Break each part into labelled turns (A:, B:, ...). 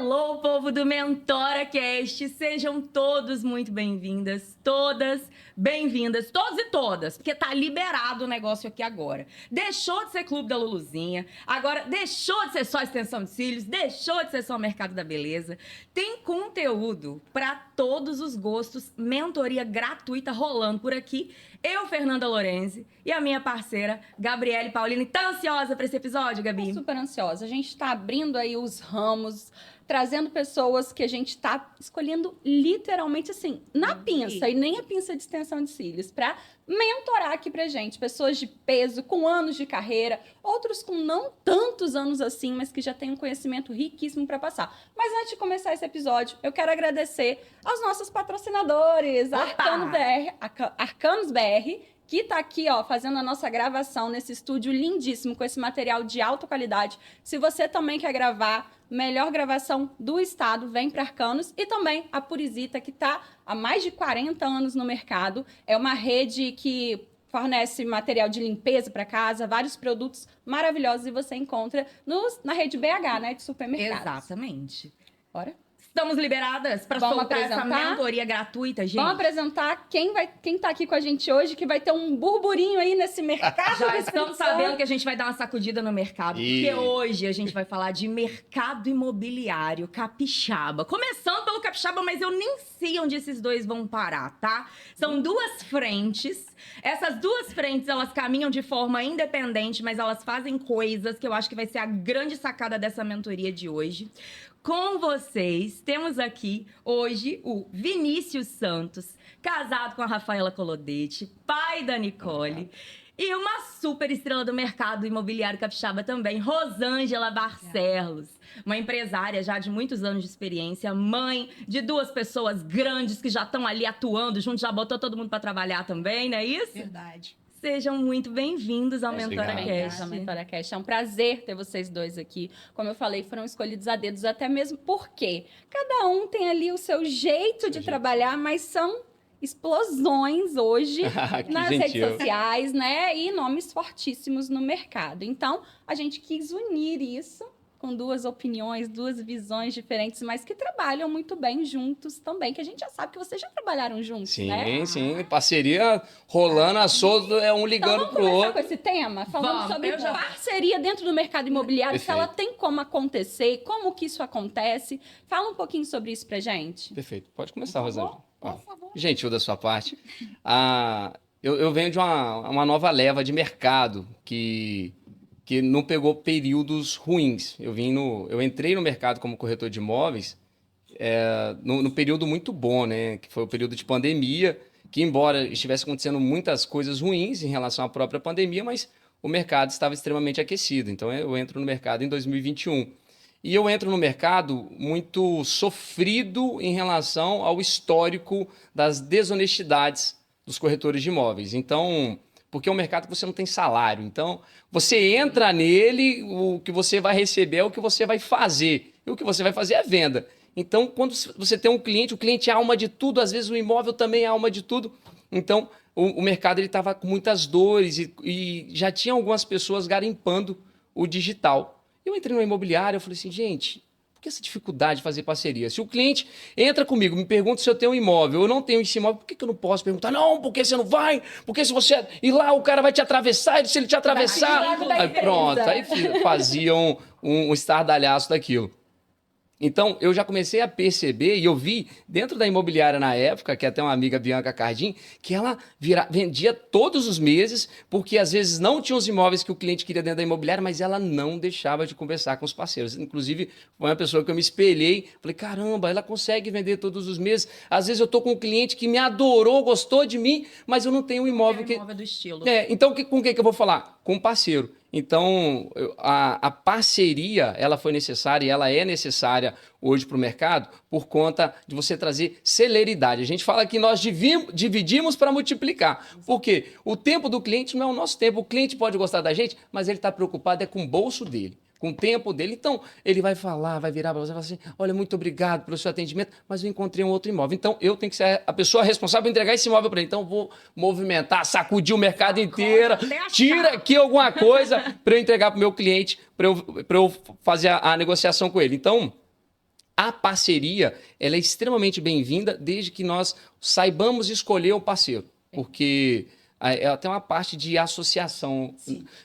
A: Hello, povo do MentoraCast! Sejam todos muito bem-vindas, todas bem-vindas, todos e todas, porque tá liberado o negócio aqui agora. Deixou de ser Clube da Luluzinha, agora deixou de ser só extensão de cílios, deixou de ser só Mercado da Beleza. Tem conteúdo para todos os gostos, mentoria gratuita rolando por aqui. Eu, Fernanda Lorenzi, e a minha parceira, Gabriele Paulini. Tá ansiosa para esse episódio, Gabi?
B: Tô super ansiosa. A gente tá abrindo aí os ramos, trazendo pessoas que a gente tá escolhendo literalmente assim, na pinça, e nem a pinça de extensão de cílios, pra mentorar aqui pra gente. Pessoas de peso, com anos de carreira, outros com não tantos anos assim, mas que já têm um conhecimento riquíssimo para passar. Mas antes de começar esse episódio, eu quero agradecer aos nossos patrocinadores, a Arcanos BR, que tá aqui, ó, fazendo a nossa gravação nesse estúdio lindíssimo, com esse material de alta qualidade. Se você também quer gravar, melhor gravação do estado, vem para Arcanos. E também a Purizita, que tá há mais de 40 anos no mercado. É uma rede que fornece material de limpeza para casa, vários produtos maravilhosos, e você encontra na rede BH, né, de supermercados.
A: Exatamente.
B: Bora?
A: Estamos liberadas para soltar essa mentoria gratuita, gente.
B: Vamos apresentar quem tá aqui com a gente hoje, que vai ter um burburinho aí nesse mercado.
A: Já estamos sabendo que a gente vai dar uma sacudida no mercado, porque hoje a gente vai falar de mercado imobiliário capixaba. Começando pelo capixaba, mas eu nem sei onde esses dois vão parar, tá? São duas frentes. Essas duas frentes, elas caminham de forma independente, mas elas fazem coisas que eu acho que vai ser a grande sacada dessa mentoria de hoje. Com vocês, temos aqui hoje o Vinícius Santos, casado com a Rafaela Colodete, pai da Nicole, e uma super estrela do mercado imobiliário capixaba também, Rosângela Barcelos, uma empresária já de muitos anos de experiência, mãe de duas pessoas grandes que já estão ali atuando junto, já botou todo mundo para trabalhar também, não é isso?
B: Verdade.
A: Sejam muito bem-vindos ao
B: MentoraCast. É um prazer ter vocês dois aqui. Como eu falei, foram escolhidos a dedos, até mesmo porque cada um tem ali o seu jeito de trabalhar, mas são explosões hoje nas redes sociais, né? E nomes fortíssimos no mercado. Então, a gente quis unir isso com duas opiniões, duas visões diferentes, mas que trabalham muito bem juntos também, que a gente já sabe que vocês já trabalharam juntos, né?
C: Sim. Parceria rolando a solto, é um ligando pro outro.
B: Vamos começar com esse tema? Falando sobre parceria dentro do mercado imobiliário, se ela tem como acontecer, como que isso acontece. Fala um pouquinho sobre isso pra gente.
C: Perfeito. Pode começar, Rosângela.
B: Por favor.
C: Gentil da sua parte. Eu venho de uma nova leva de mercado que não pegou períodos ruins. Eu entrei no mercado como corretor de imóveis no período muito bom, né? Que foi o período de pandemia, que embora estivesse acontecendo muitas coisas ruins em relação à própria pandemia, mas o mercado estava extremamente aquecido. Então eu entro no mercado em 2021. E eu entro no mercado muito sofrido em relação ao histórico das desonestidades dos corretores de imóveis. Então, porque é um mercado que você não tem salário. Então, você entra nele, o que você vai receber é o que você vai fazer. E o que você vai fazer é venda. Então, quando você tem um cliente, o cliente é a alma de tudo, às vezes o imóvel também é a alma de tudo. Então, o mercado estava com muitas dores e já tinha algumas pessoas garimpando o digital. Eu entrei no imobiliário, eu falei assim, gente, por que essa dificuldade de fazer parceria? Se o cliente entra comigo, me pergunta se eu tenho um imóvel, eu não tenho esse imóvel, por que eu não posso perguntar? Não, porque você não vai? Porque se você ir lá, o cara vai te atravessar, e se ele te atravessar... Aí pronto, aí faziam um estardalhaço daquilo. Então, eu já comecei a perceber, e eu vi dentro da imobiliária na época, que até uma amiga, Bianca Cardim, que ela vendia todos os meses, porque às vezes não tinha os imóveis que o cliente queria dentro da imobiliária, mas ela não deixava de conversar com os parceiros. Inclusive, foi uma pessoa que eu me espelhei, falei, caramba, ela consegue vender todos os meses. Às vezes eu estou com um cliente que me adorou, gostou de mim, mas eu não tenho um imóvel que...
A: imóvel do estilo.
C: Então, com o que eu vou falar? Com um parceiro. Então, a parceria, ela foi necessária e ela é necessária hoje para o mercado por conta de você trazer celeridade. A gente fala que nós dividimos para multiplicar. Por quê? O tempo do cliente não é o nosso tempo. O cliente pode gostar da gente, mas ele está preocupado com o bolso dele, com o tempo dele. Então, ele vai falar, vai virar para você e falar assim, olha, muito obrigado pelo seu atendimento, mas eu encontrei um outro imóvel. Então, eu tenho que ser a pessoa responsável por entregar esse imóvel para ele. Então, vou movimentar, sacudir o mercado inteiro, tira aqui alguma coisa para eu entregar para o meu cliente, para eu fazer a negociação com ele. Então, a parceria, ela é extremamente bem-vinda desde que nós saibamos escolher o parceiro. Porque é até uma parte de associação,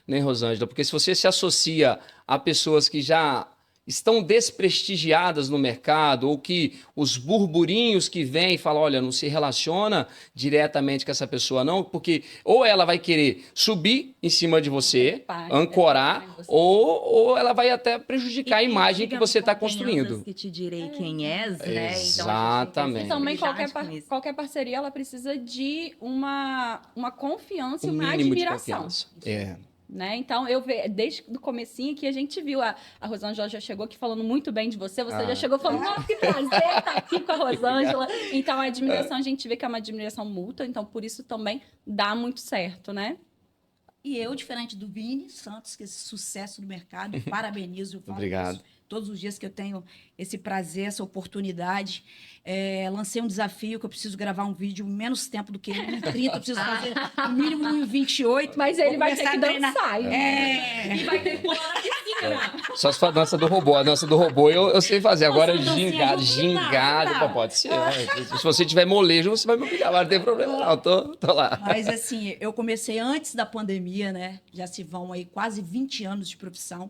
C: né, Rosângela? Porque se você se associa a pessoas que já estão desprestigiadas no mercado, ou que os burburinhos que vêm e falam, olha, não se relaciona diretamente com essa pessoa não, porque ou ela vai querer subir em cima de você, ancorar, ou ela vai até prejudicar a imagem que você está construindo.
A: Que te direi quem és, né?
C: Exatamente.
B: Então, também qualquer parceria, ela precisa de uma confiança e uma
C: mínimo de
B: admiração.
C: confiança.
B: Né? Então, desde o comecinho que a gente viu, a Rosângela já chegou aqui falando muito bem de você já chegou falando, nossa, que prazer estar aqui com a Rosângela. Então, a admiração, a gente vê que é uma admiração mútua, então por isso também dá muito certo, né?
D: E eu, diferente do Vini Santos, que esse sucesso do mercado, parabenizo.
C: Obrigado.
D: Todos os dias que eu tenho esse prazer, essa oportunidade. Lancei um desafio que eu preciso gravar um vídeo em menos tempo do que ele, em 30, eu preciso fazer no mínimo em 28.
B: Mas ele vai ter que dançar.
A: E vai ter que pular na piscina.
C: Só se for a dança do robô. A dança do robô eu sei fazer. Agora, gingado, pode ser. Se você tiver molejo, você vai me obrigar. Mas não tem problema não, tô lá.
D: Mas assim, eu comecei antes da pandemia, né? Já se vão aí quase 20 anos de profissão.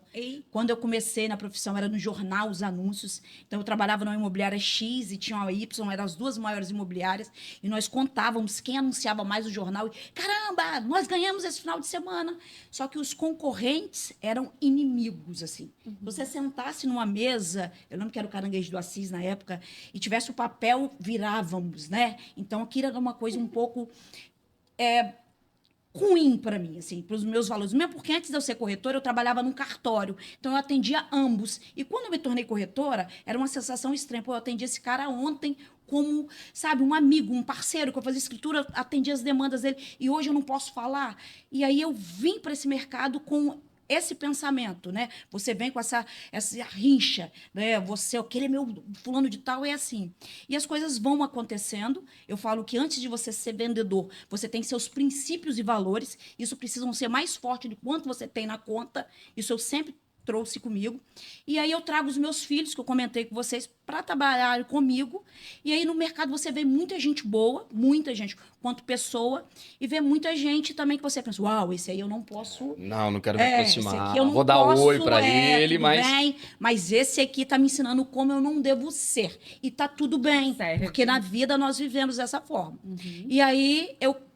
D: Quando eu comecei na profissão, era no jornal, os anúncios. Então, eu trabalhava numa imobiliária X e tinha uma Y, eram as duas maiores imobiliárias. E nós contávamos quem anunciava mais no jornal. E, caramba, nós ganhamos esse final de semana. Só que os concorrentes eram inimigos, assim. Se você sentasse numa mesa, eu lembro que era o Caranguejo do Assis na época, e tivesse o papel, virávamos, né? Então, aquilo era uma coisa um pouco... ruim para mim, assim, para os meus valores. Mesmo porque antes de eu ser corretora, eu trabalhava num cartório. Então, eu atendia ambos. E quando eu me tornei corretora, era uma sensação estranha. Pô, eu atendi esse cara ontem como, sabe, um amigo, um parceiro, que eu fazia escritura, atendia as demandas dele. E hoje eu não posso falar. E aí eu vim para esse mercado com esse pensamento, né? Você vem com essa rincha, né? Aquele é meu fulano de tal, é assim. E as coisas vão acontecendo. Eu falo que antes de você ser vendedor, você tem seus princípios e valores. Isso precisam ser mais forte do quanto você tem na conta. Isso eu sempre trouxe comigo. E aí eu trago os meus filhos, que eu comentei com vocês, para trabalhar comigo. E aí no mercado você vê muita gente boa, muita gente, quanto pessoa, e vê muita gente também que você pensa, uau, esse aí eu não posso...
C: Não quero me aproximar.
D: Esse aqui eu não
C: vou dar
D: posso,
C: oi para ele,
D: tudo bem, mas esse aqui tá me ensinando como eu não devo ser. E tá tudo bem, porque na vida nós vivemos dessa forma. E aí eu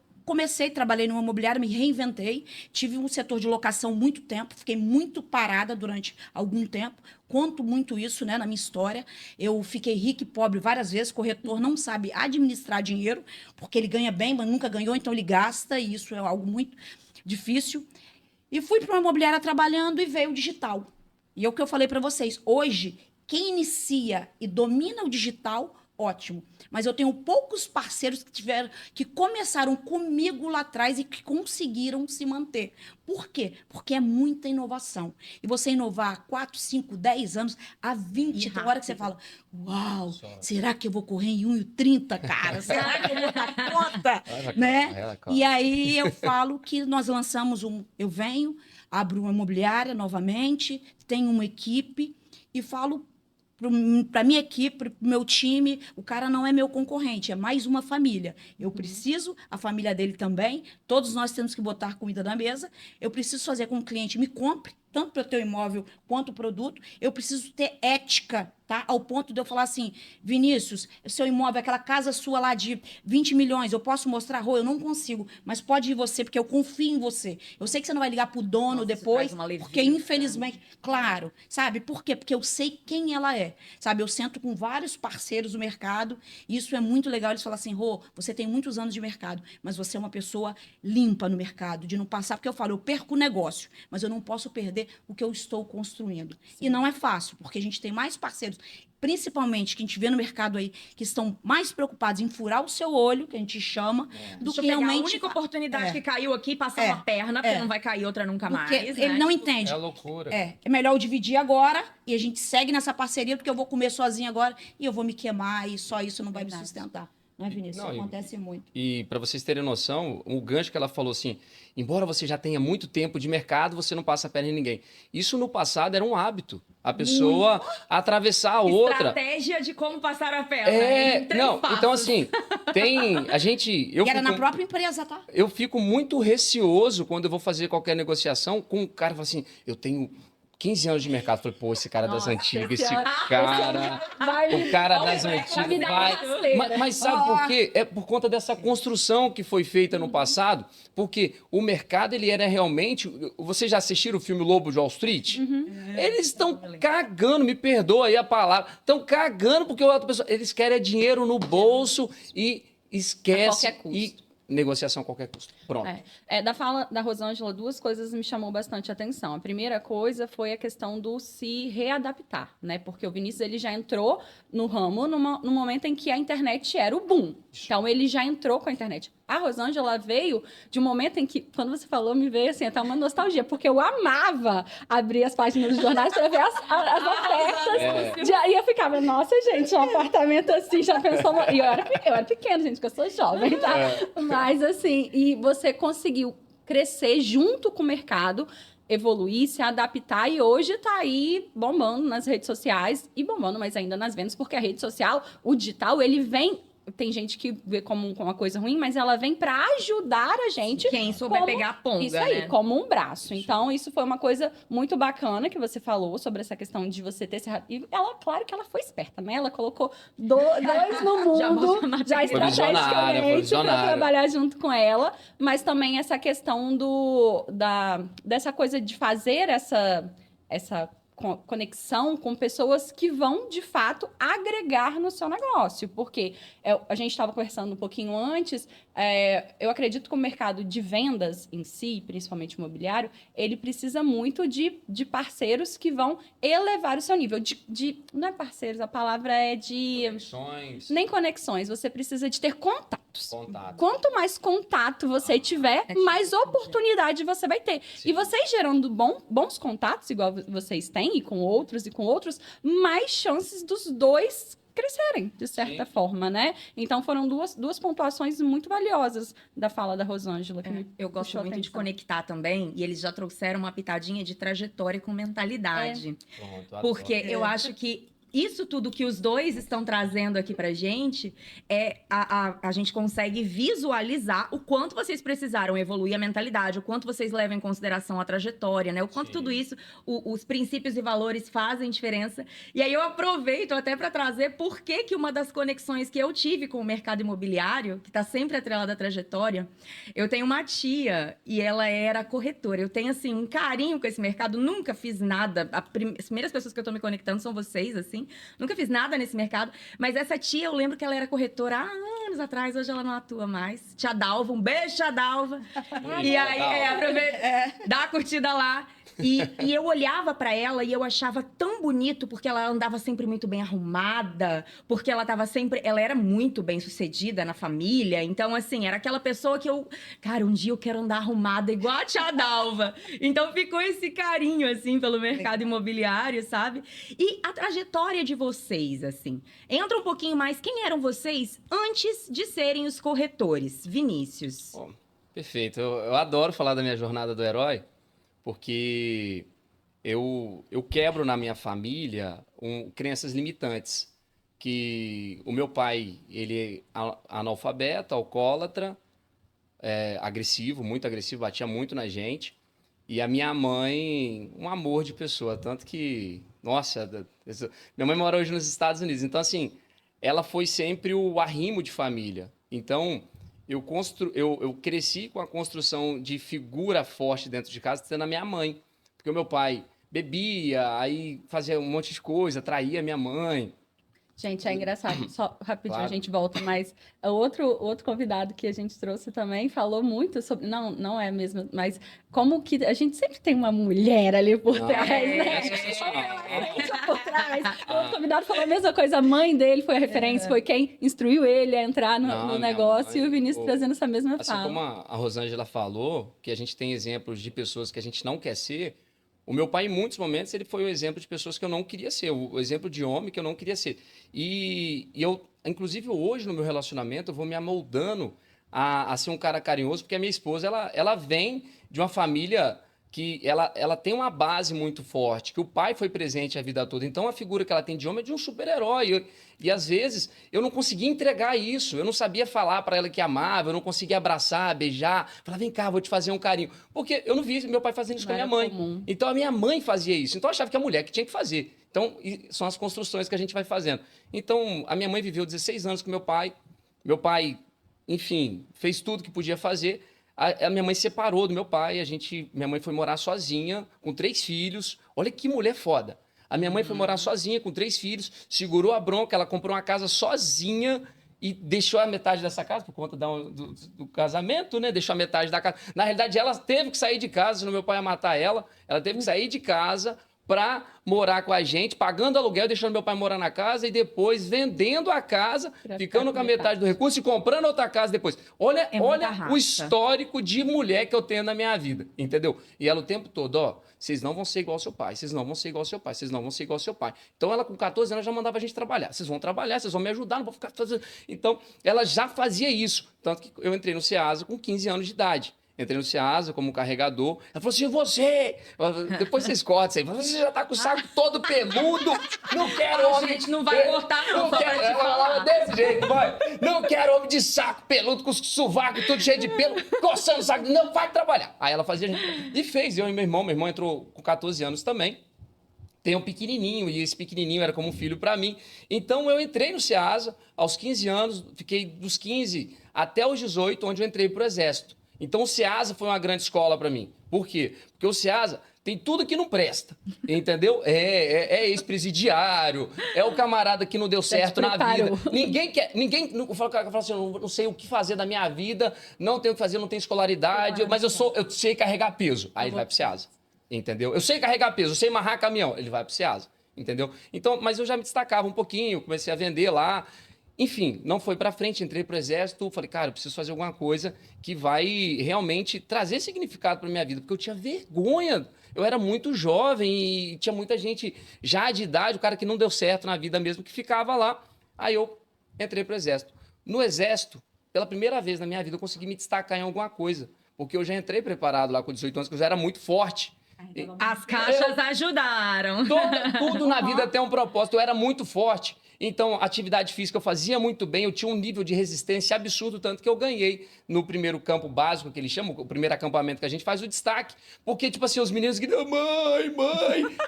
D: trabalhei numa imobiliária, me reinventei, tive um setor de locação muito tempo, fiquei muito parada durante algum tempo, conto muito isso, né, na minha história. Eu fiquei rica e pobre várias vezes, corretor não sabe administrar dinheiro, porque ele ganha bem, mas nunca ganhou, então ele gasta, e isso é algo muito difícil. E fui para uma imobiliária trabalhando e veio o digital. E é o que eu falei para vocês, hoje, quem inicia e domina o digital, ótimo. Mas eu tenho poucos parceiros que começaram comigo lá atrás e que conseguiram se manter. Por quê? Porque é muita inovação. E você inovar há 4, 5, 10 anos, há 20, tem hora que você fala, uau, será que eu vou correr em 1,30, cara? Será que eu vou dar conta? Né? E aí eu falo que nós lançamos eu venho, abro uma imobiliária novamente, tenho uma equipe e falo para minha equipe, para o meu time, o cara não é meu concorrente, é mais uma família. Eu preciso, a família dele também, todos nós temos que botar comida na mesa, eu preciso fazer com que o cliente me compre, tanto para o teu imóvel quanto o produto, eu preciso ter ética, tá? Ao ponto de eu falar assim, Vinícius, seu imóvel, aquela casa sua lá de 20 milhões, eu posso mostrar, Rô? Eu não consigo, mas pode ir você, porque eu confio em você. Eu sei que você não vai ligar pro dono depois, porque infelizmente, claro, sabe? Por quê? Porque eu sei quem ela é, sabe? Eu sento com vários parceiros do mercado, e isso é muito legal, eles falam assim, Rô, você tem muitos anos de mercado, mas você é uma pessoa limpa no mercado, de não passar, porque eu falo, eu perco o negócio, mas eu não posso perder o que eu estou construindo. Sim. E não é fácil, porque a gente tem mais parceiros, principalmente que a gente vê no mercado aí, que estão mais preocupados em furar o seu olho, que a gente chama, do que realmente...
A: A única oportunidade que caiu aqui, passar uma perna, porque não vai cair outra nunca mais.
D: Ele não entende.
C: É loucura.
D: É melhor eu dividir agora e a gente segue nessa parceria, porque eu vou comer sozinha agora e eu vou me queimar e só isso não vai me sustentar. Né, Vinícius?
C: Não,
D: Acontece muito.
C: E para vocês terem noção, o gancho que ela falou assim, embora você já tenha muito tempo de mercado, você não passa a perna em ninguém. Isso no passado era um hábito. A pessoa atravessar a outra.
A: Estratégia de como passar a perna. Em 3 passos.
C: Então assim,
D: E era na própria empresa, tá?
C: Eu fico muito receoso quando eu vou fazer qualquer negociação com um cara que fala assim, eu tenho 15 anos de mercado. Eu falei, pô, esse cara das antigas, o cara das antigas vai. Mas sabe por quê? É por conta dessa construção que foi feita no passado, porque o mercado, ele era realmente. Vocês já assistiram o filme Lobo de Wall Street? Eles estão cagando, me perdoa aí a palavra, estão cagando porque a outra pessoa. Eles querem dinheiro no bolso e esquece.
B: A qualquer custo.
C: Negociação a qualquer custo. Pronto.
B: Da fala da Rosângela, 2 coisas me chamou bastante atenção. A primeira coisa foi a questão do se readaptar, né? Porque o Vinícius, ele já entrou no ramo no momento em que a internet era o boom. Então, ele já entrou com a internet. A Rosângela veio de um momento em que, quando você falou, me veio assim, até uma nostalgia, porque eu amava abrir as páginas dos jornais para ver as ofertas. E eu ficava, nossa, gente, um apartamento assim, já pensou... E eu era pequena, gente, porque eu sou jovem, tá? Mas assim, e você conseguiu crescer junto com o mercado, evoluir, se adaptar e hoje tá aí bombando nas redes sociais e bombando mais ainda nas vendas, porque a rede social, o digital, ele vem... Tem gente que vê como uma coisa ruim, mas ela vem para ajudar a gente.
A: Quem souber pegar a ponga,
B: isso aí,
A: né?
B: como um braço. Então, isso foi uma coisa muito bacana que você falou sobre essa questão de você ter... E ela, claro que ela foi esperta, né? Ela colocou 2 no mundo, já estrategicamente, para trabalhar junto com ela. Mas também essa questão dessa coisa de fazer essa conexão com pessoas que vão, de fato, agregar no seu negócio. Porque a gente estava conversando um pouquinho antes, eu acredito que o mercado de vendas em si, principalmente imobiliário, ele precisa muito de parceiros que vão elevar o seu nível. Não é parceiros, a palavra é de...
C: Conexões.
B: Nem conexões, você precisa de ter contatos. Quanto mais contato você tiver, mais oportunidade você vai ter. Sim. E vocês gerando bons contatos, igual vocês têm, e com outros, mais chances dos 2 crescerem, de certa forma, né? Então, foram duas pontuações muito valiosas da fala da Rosângela.
A: Eu gosto muito de conectar também, e eles já trouxeram uma pitadinha de trajetória com mentalidade. Pronto, porque eu acho que isso tudo que os 2 estão trazendo aqui pra gente, a gente consegue visualizar o quanto vocês precisaram evoluir a mentalidade, o quanto vocês levam em consideração a trajetória, né? O quanto tudo isso, os princípios e valores fazem diferença. E aí eu aproveito até para trazer por que uma das conexões que eu tive com o mercado imobiliário, que tá sempre atrelada à trajetória, eu tenho uma tia e ela era corretora. Eu tenho, assim, um carinho com esse mercado, nunca fiz nada. As primeiras pessoas que eu tô me conectando são vocês, assim. Nunca fiz nada nesse mercado, mas essa tia, eu lembro que ela era corretora há anos atrás, hoje ela não atua mais. Tia Dalva, um beijo, tia Dalva. E aí, aproveita, dá a curtida lá. E eu olhava pra ela e eu achava tão bonito, porque ela andava sempre muito bem arrumada, porque ela era muito bem sucedida na família. Então, assim, era aquela pessoa que cara, um dia eu quero andar arrumada igual a tia Dalva. Então, ficou esse carinho, assim, pelo mercado imobiliário, sabe? E a trajetória de vocês, assim, entra um pouquinho mais. Quem eram vocês antes de serem os corretores? Vinícius.
C: Bom, perfeito. Eu adoro falar da minha jornada do herói, porque eu quebro na minha família crenças limitantes. Que o meu pai, ele é analfabeto, alcoólatra, agressivo, muito agressivo, batia muito na gente. E a minha mãe, um amor de pessoa, tanto que, nossa, minha mãe mora hoje nos Estados Unidos. Então, assim, ela foi sempre o arrimo de família. Então, eu cresci com a construção de figura forte dentro de casa, sendo a minha mãe. Porque o meu pai bebia, aí fazia um monte de coisa, traía minha mãe.
B: Gente, é engraçado. Só rapidinho,
C: Claro.
B: A gente volta, mas outro convidado que a gente trouxe também falou muito sobre... Não é mesmo, mas como que a gente sempre tem uma mulher ali por trás, né? Por trás. O outro convidado falou a mesma coisa. A mãe dele foi a referência, foi quem instruiu ele a entrar no negócio, e o Vinícius trazendo essa mesma
C: assim
B: fala.
C: Como a Rosângela falou, que a gente tem exemplos de pessoas que a gente não quer ser, o meu pai, em muitos momentos, ele foi o exemplo de pessoas que eu não queria ser, o exemplo de homem que eu não queria ser. E inclusive hoje no meu relacionamento, eu vou me amoldando a ser um cara carinhoso, porque a minha esposa, ela vem de uma família que ela tem uma base muito forte, que o pai foi presente a vida toda. Então, a figura que ela tem de homem é de um super-herói. E, às vezes, eu não conseguia entregar isso. Eu não sabia falar para ela que amava, eu não conseguia abraçar, beijar. Falar, vem cá, vou te fazer um carinho. Porque eu não vi meu pai fazendo isso com a minha mãe.
B: Comum.
C: Então, a minha mãe fazia isso. Então, eu achava que a mulher que tinha que fazer. Então, são as construções que a gente vai fazendo. Então, a minha mãe viveu 16 anos com meu pai. Meu pai, enfim, fez tudo que podia fazer. A minha mãe se separou do meu pai, minha mãe foi morar sozinha, com 3 filhos. Olha que mulher foda. A minha mãe foi morar sozinha, com 3 filhos, segurou a bronca, ela comprou uma casa sozinha e deixou a metade dessa casa, por conta do casamento, né? Deixou a metade da casa. Na realidade, ela teve que sair de casa, senão meu pai ia matar ela. Ela teve que sair de casa para morar com a gente, pagando aluguel, deixando meu pai morar na casa e depois vendendo a casa, ficando com a metade do recurso e comprando outra casa depois. Olha o histórico de mulher que eu tenho na minha vida, entendeu? E ela o tempo todo, ó, vocês não vão ser igual ao seu pai, vocês não vão ser igual ao seu pai, vocês não vão ser igual ao seu pai. Então ela com 14 anos já mandava a gente trabalhar. Vocês vão trabalhar, vocês vão me ajudar, não vou ficar fazendo... Então ela já fazia isso, tanto que eu entrei no Ceasa com 15 anos de idade. Entrei no Ceasa como carregador. Ela falou assim, você... Depois vocês cortam isso aí. Você já tá com o saco todo peludo. Não quero homem...
A: A gente não vai cortar, não.
C: Não quero... Ela falava desse jeito, vai. Não quero homem de saco peludo, com sovaco tudo cheio de pelo, coçando o saco. Não, vai trabalhar. Aí ela fazia... E fez. Eu e meu irmão entrou com 14 anos também. Tem um pequenininho, e esse pequenininho era como um filho para mim. Então, eu entrei no Ceasa aos 15 anos, fiquei dos 15 até os 18, onde eu entrei pro Exército. Então, o Ceasa foi uma grande escola para mim. Por quê? Porque o Ceasa tem tudo que não presta, entendeu? É ex-presidiário, é o camarada que não deu certo na vida. Ninguém fala assim, eu não sei o que fazer da minha vida, não tenho o que fazer, não tenho escolaridade, mas eu sei carregar peso. Aí ele vai pro Ceasa, entendeu? Eu sei carregar peso, eu sei amarrar caminhão, ele vai pro Ceasa, entendeu? Então, mas eu já me destacava um pouquinho, comecei a vender lá. Enfim, não foi para frente, entrei pro Exército, falei, cara, eu preciso fazer alguma coisa que vai realmente trazer significado para minha vida, porque eu tinha vergonha, eu era muito jovem e tinha muita gente já de idade, o cara que não deu certo na vida mesmo, que ficava lá. Aí eu entrei pro Exército. No Exército, pela primeira vez na minha vida, eu consegui me destacar em alguma coisa, porque eu já entrei preparado lá com 18 anos, que eu já era muito forte.
A: As caixas ajudaram.
C: Tudo na vida tem um propósito, eu era muito forte. Então, atividade física eu fazia muito bem, eu tinha um nível de resistência absurdo, tanto que eu ganhei no primeiro campo básico, que eles chamam, o primeiro acampamento que a gente faz, o destaque. Porque, tipo assim, os meninos gritam, mãe.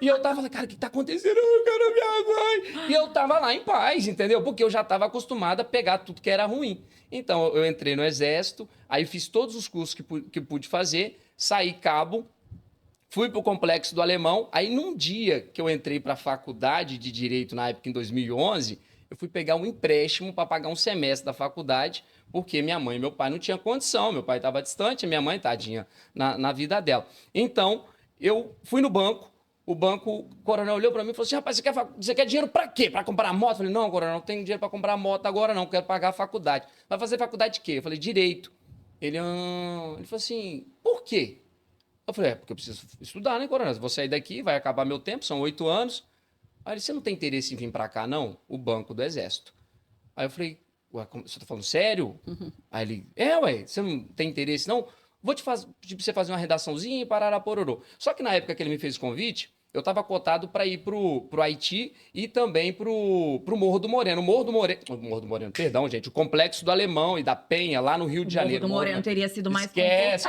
C: E eu tava lá, cara, o que tá acontecendo? Eu quero minha mãe. E eu tava lá em paz, entendeu? Porque eu já tava acostumado a pegar tudo que era ruim. Então, eu entrei no Exército, aí fiz todos os cursos que pude fazer, saí cabo, fui para o Complexo do Alemão, aí num dia que eu entrei para a faculdade de Direito, na época em 2011, eu fui pegar um empréstimo para pagar um semestre da faculdade, porque minha mãe e meu pai não tinham condição, meu pai estava distante, a minha mãe, tadinha, na vida dela. Então, eu fui no banco, o coronel olhou para mim e falou assim, rapaz, você quer dinheiro para quê? Para comprar moto? Eu falei, não, coronel, não tenho dinheiro para comprar moto agora não, quero pagar a faculdade. Vai fazer faculdade de quê? Eu falei, Direito. Ele falou assim, por quê? Eu falei, porque eu preciso estudar, né, coronel? Vou sair daqui, vai acabar meu tempo, são 8 anos. Aí ele, você não tem interesse em vir pra cá, não? O Banco do Exército. Aí eu falei, ué, você tá falando sério? Aí ele, ué, você não tem interesse, não? Vou pedir pra você fazer uma redaçãozinha e parará pororô. Só que na época que ele me fez o convite, eu estava cotado para ir pro Haiti e também pro Morro do Moreno. O Morro do Moreno, perdão, gente, o Complexo do Alemão e da Penha, lá no Rio de Janeiro.
A: O Morro do Moreno teria sido mais...
C: Esquece,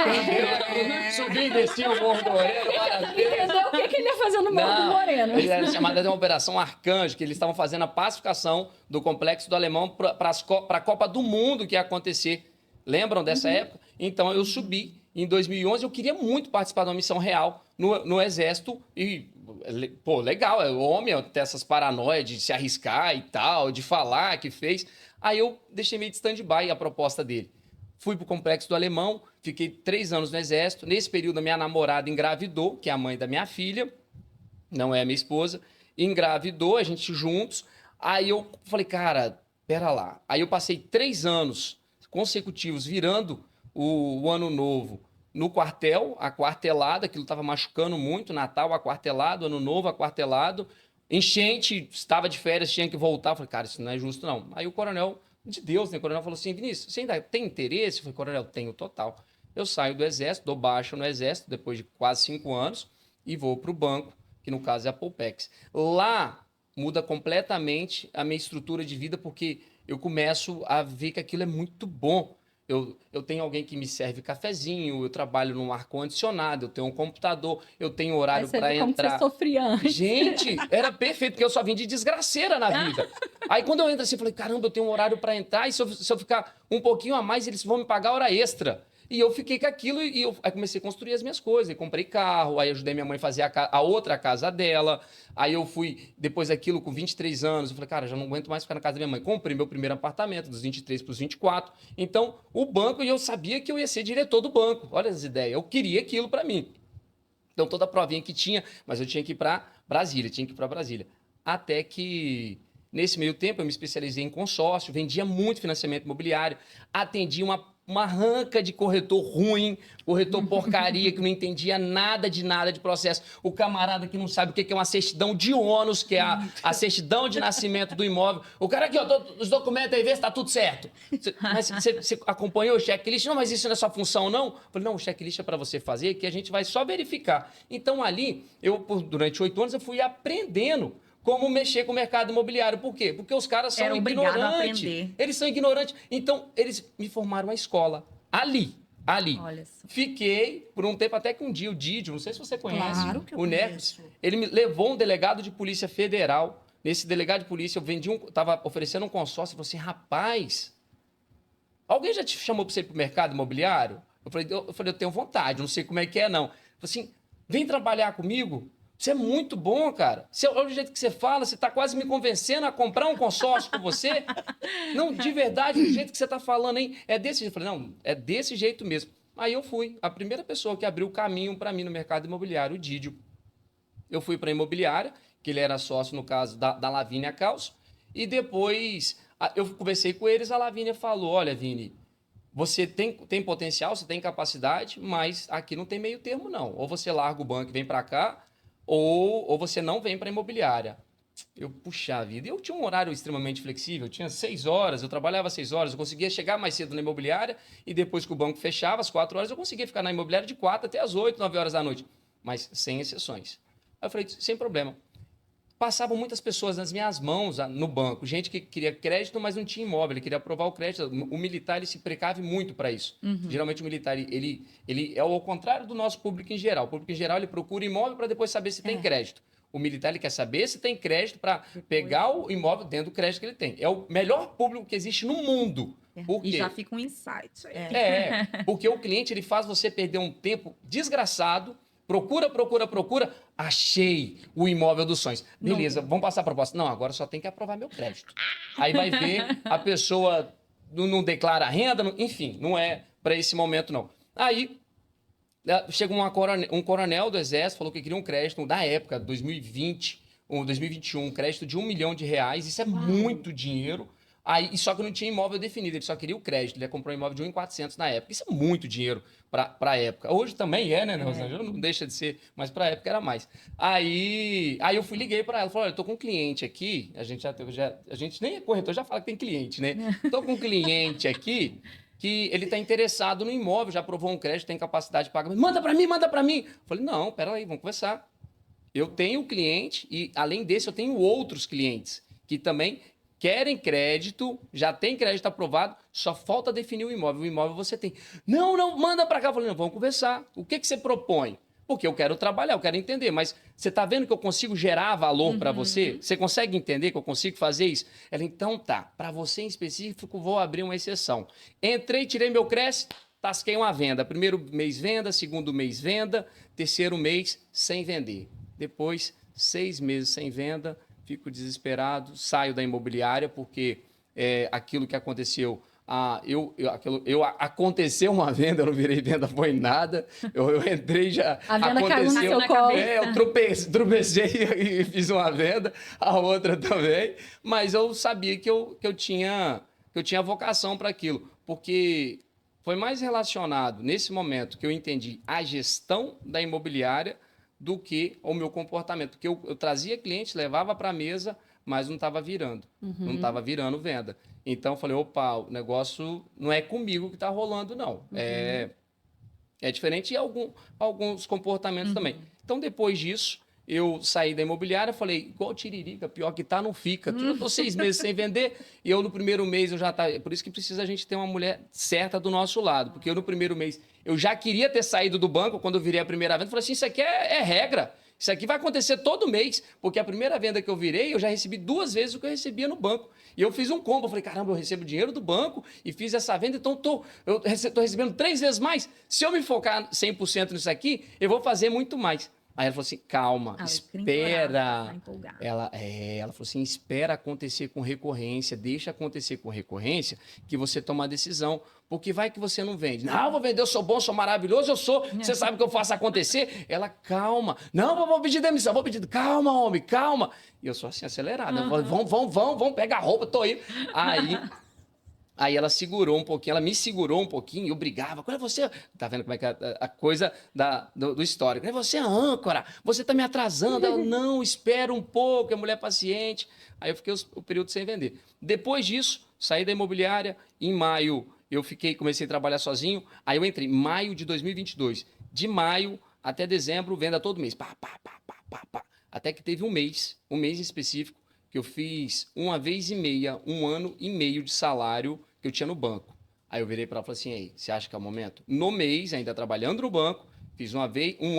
C: subi e desci o Morro do Moreno.
B: Entendeu o que ele ia fazer no Morro do Moreno?
C: Ele era chamado de uma Operação Arcanjo, que eles estavam fazendo a pacificação do Complexo do Alemão para a Copa do Mundo que ia acontecer. Lembram dessa época? Então, eu subi. Em 2011, eu queria muito participar de uma missão real no Exército e, pô, legal, o homem tem essas paranoias de se arriscar e tal, de falar que fez. Aí eu deixei meio de stand-by a proposta dele. Fui pro Complexo do Alemão, fiquei 3 anos no Exército. Nesse período, a minha namorada engravidou, que é a mãe da minha filha, não é a minha esposa, engravidou, a gente juntos. Aí eu falei, cara, pera lá. Aí eu passei 3 anos consecutivos virando o ano novo no quartel, aquartelado, aquilo estava machucando muito, Natal aquartelado, Ano Novo aquartelado, enchente, estava de férias, tinha que voltar. Eu falei, cara, isso não é justo, não. Aí o coronel, de Deus, né? O coronel falou assim, Vinícius, você ainda tem interesse? Eu falei, coronel, tenho total. Eu saio do Exército, dou baixa no Exército, depois de quase 5 anos, e vou para o banco, que no caso é a Polpex. Lá muda completamente a minha estrutura de vida, porque eu começo a ver que aquilo é muito bom. Eu tenho alguém que me serve cafezinho, eu trabalho num ar-condicionado, eu tenho um computador, eu tenho horário para entrar.
B: Como você sofria antes.
C: Gente, era perfeito, porque eu só vim de desgraceira na vida. Aí quando eu entro assim, eu falei, caramba, eu tenho um horário para entrar, e se eu ficar um pouquinho a mais, eles vão me pagar hora extra. E eu fiquei com aquilo aí comecei a construir as minhas coisas. Eu comprei carro, aí ajudei minha mãe a fazer a outra casa dela. Aí eu fui, depois daquilo, com 23 anos, eu falei, cara, já não aguento mais ficar na casa da minha mãe. Comprei meu primeiro apartamento, dos 23 para os 24. Então, o banco, e eu sabia que eu ia ser diretor do banco. Olha as ideias, eu queria aquilo para mim. Então, toda a provinha que tinha, mas eu tinha que ir para Brasília, Até que, nesse meio tempo, eu me especializei em consórcio, vendia muito financiamento imobiliário, atendi uma ranca de corretor ruim, corretor porcaria, que não entendia nada de processo. O camarada que não sabe o que é uma certidão de ônus, que é a certidão de nascimento do imóvel. O cara aqui, ó, os documentos aí, vê se tá tudo certo. Mas você acompanhou o checklist? Não, mas isso não é sua função, não? Eu falei, não, o checklist é para você fazer, que a gente vai só verificar. Então, ali, durante 8 anos, eu fui aprendendo como mexer com o mercado imobiliário. Por quê? Porque os caras são ignorantes. Eles são ignorantes. Então, eles me formaram uma escola. Ali.
A: Olha só.
C: Fiquei por um tempo, até que um dia o Didio, não sei se você conhece,
D: Claro que eu
C: o Necos, ele me levou um delegado de polícia federal. Nesse delegado de polícia, estava oferecendo um consórcio. Eu falei assim, rapaz, alguém já te chamou para você ir para o mercado imobiliário? Eu falei, eu tenho vontade, não sei como é que é, não. Eu falei assim, vem trabalhar comigo. Você é muito bom, cara. Olha o jeito que você fala, você está quase me convencendo a comprar um consórcio com você. Não, de verdade, do jeito que você está falando, hein? É desse jeito. Eu falei, não, é desse jeito mesmo. Aí eu fui. A primeira pessoa que abriu o caminho para mim no mercado imobiliário, o Didio. Eu fui para a imobiliária, que ele era sócio, no caso, da Lavínia Caos. E depois eu conversei com eles, a Lavínia falou, olha, Vini, você tem potencial, você tem capacidade, mas aqui não tem meio termo, não. Ou você larga o banco e vem para cá, ou você não vem para a imobiliária. Eu, puxa vida, eu tinha um horário extremamente flexível, eu tinha 6 horas, eu trabalhava 6 horas, eu conseguia chegar mais cedo na imobiliária e depois que o banco fechava, às 4 horas, eu conseguia ficar na imobiliária de 4 até às 8, 9 horas da noite, mas sem exceções. Aí eu falei, sem problema. Passavam muitas pessoas nas minhas mãos no banco, gente que queria crédito, mas não tinha imóvel, ele queria aprovar o crédito. O militar, ele se precave muito para isso. Geralmente o militar, ele é ao contrário do nosso público em geral. O público em geral, ele procura imóvel para depois saber se tem crédito. O militar, ele quer saber se tem crédito para pegar o imóvel dentro do crédito que ele tem. É o melhor público que existe no mundo. Por quê?
A: E já fica um insight aí.
C: Porque o cliente, ele faz você perder um tempo desgraçado. Procura, achei o imóvel dos sonhos. Beleza, vamos passar a proposta. Não, agora só tem que aprovar meu crédito. Aí vai ver, a pessoa não declara renda, enfim, não é para esse momento, não. Aí chega um coronel do Exército, falou que queria um crédito da época, 2020, 2021, um crédito de R$1 milhão. Isso é muito dinheiro. Aí, só que não tinha imóvel definido, ele só queria o crédito. Ele comprou um imóvel de 1.400 na época. Isso é muito dinheiro para a época. Hoje também é, né, Rosângela? Não deixa de ser, mas para a época era mais. Aí eu liguei para ela, falei, olha, eu tô com um cliente aqui, a gente nem é corretor, já fala que tem cliente, né? Tô com um cliente aqui que ele está interessado no imóvel, já aprovou um crédito, tem capacidade de pagamento. Manda para mim. Eu falei, não, peraí, vamos conversar. Eu tenho cliente e, além desse, eu tenho outros clientes que também querem crédito, já tem crédito aprovado, só falta definir o imóvel. O imóvel você tem. Não, manda para cá. Eu falei, não, vamos conversar. O que você propõe? Porque eu quero trabalhar, eu quero entender, mas você está vendo que eu consigo gerar valor para você? Você consegue entender que eu consigo fazer isso? Ela, então tá, para você em específico, vou abrir uma exceção. Entrei, tirei meu crédito, tasquei uma venda. Primeiro mês venda, segundo mês venda, terceiro mês sem vender. Depois, 6 meses sem venda, fico desesperado, saio da imobiliária, porque aquilo que aconteceu, aconteceu uma venda, eu não virei venda, foi nada, eu entrei já,
B: a venda
C: aconteceu,
B: caiu no seu colo.
C: Eu tropecei e fiz uma venda, a outra também, mas eu sabia que eu tinha vocação para aquilo, porque foi mais relacionado, nesse momento, que eu entendi a gestão da imobiliária do que o meu comportamento. Porque eu trazia cliente, levava para a mesa, mas não estava virando. Não estava virando venda. Então, eu falei, opa, o negócio não é comigo que está rolando, não. É diferente e alguns comportamentos também. Então, depois disso, eu saí da imobiliária, falei, igual tiririca, pior que tá, não fica. Eu tô 6 meses sem vender e eu no primeiro mês eu já tá. É por isso que precisa a gente ter uma mulher certa do nosso lado. Porque eu no primeiro mês, eu já queria ter saído do banco quando eu virei a primeira venda. Falei assim, isso aqui é regra. Isso aqui vai acontecer todo mês, porque a primeira venda que eu virei, eu já recebi 2 vezes o que eu recebia no banco. E eu fiz um combo, eu falei, caramba, eu recebo dinheiro do banco e fiz essa venda, então eu tô recebendo 3 vezes mais. Se eu me focar 100% nisso aqui, eu vou fazer muito mais. Aí ela falou assim, calma, espera. Ela falou assim, espera acontecer com recorrência, deixa acontecer com recorrência, que você toma a decisão. Porque vai que você não vende. Não, eu vou vender, eu sou bom, sou maravilhoso, eu sou. Você sabe que eu faço acontecer? Ela, calma. Não, vou pedir demissão, vou pedir. Calma, homem, calma. E eu sou assim, acelerada. Vamos, pega a roupa, tô indo. Aí ela segurou um pouquinho, ela me segurou um pouquinho, eu brigava. Quando é você. Tá vendo como é que é a coisa do histórico? Quando é você, âncora, você tá me atrasando. Ela, não, espera um pouco, é mulher paciente. Aí eu fiquei o período sem vender. Depois disso, saí da imobiliária. Em maio, comecei a trabalhar sozinho. Aí eu entrei em maio de 2022. De maio até dezembro, venda todo mês. Pá. Até que teve um mês em específico, que eu fiz 1 vez e meia, 1 ano e meio de salário que eu tinha no banco. Aí eu virei para ela e falei assim, ei, você acha que é o momento? No mês, ainda trabalhando no banco, fiz 1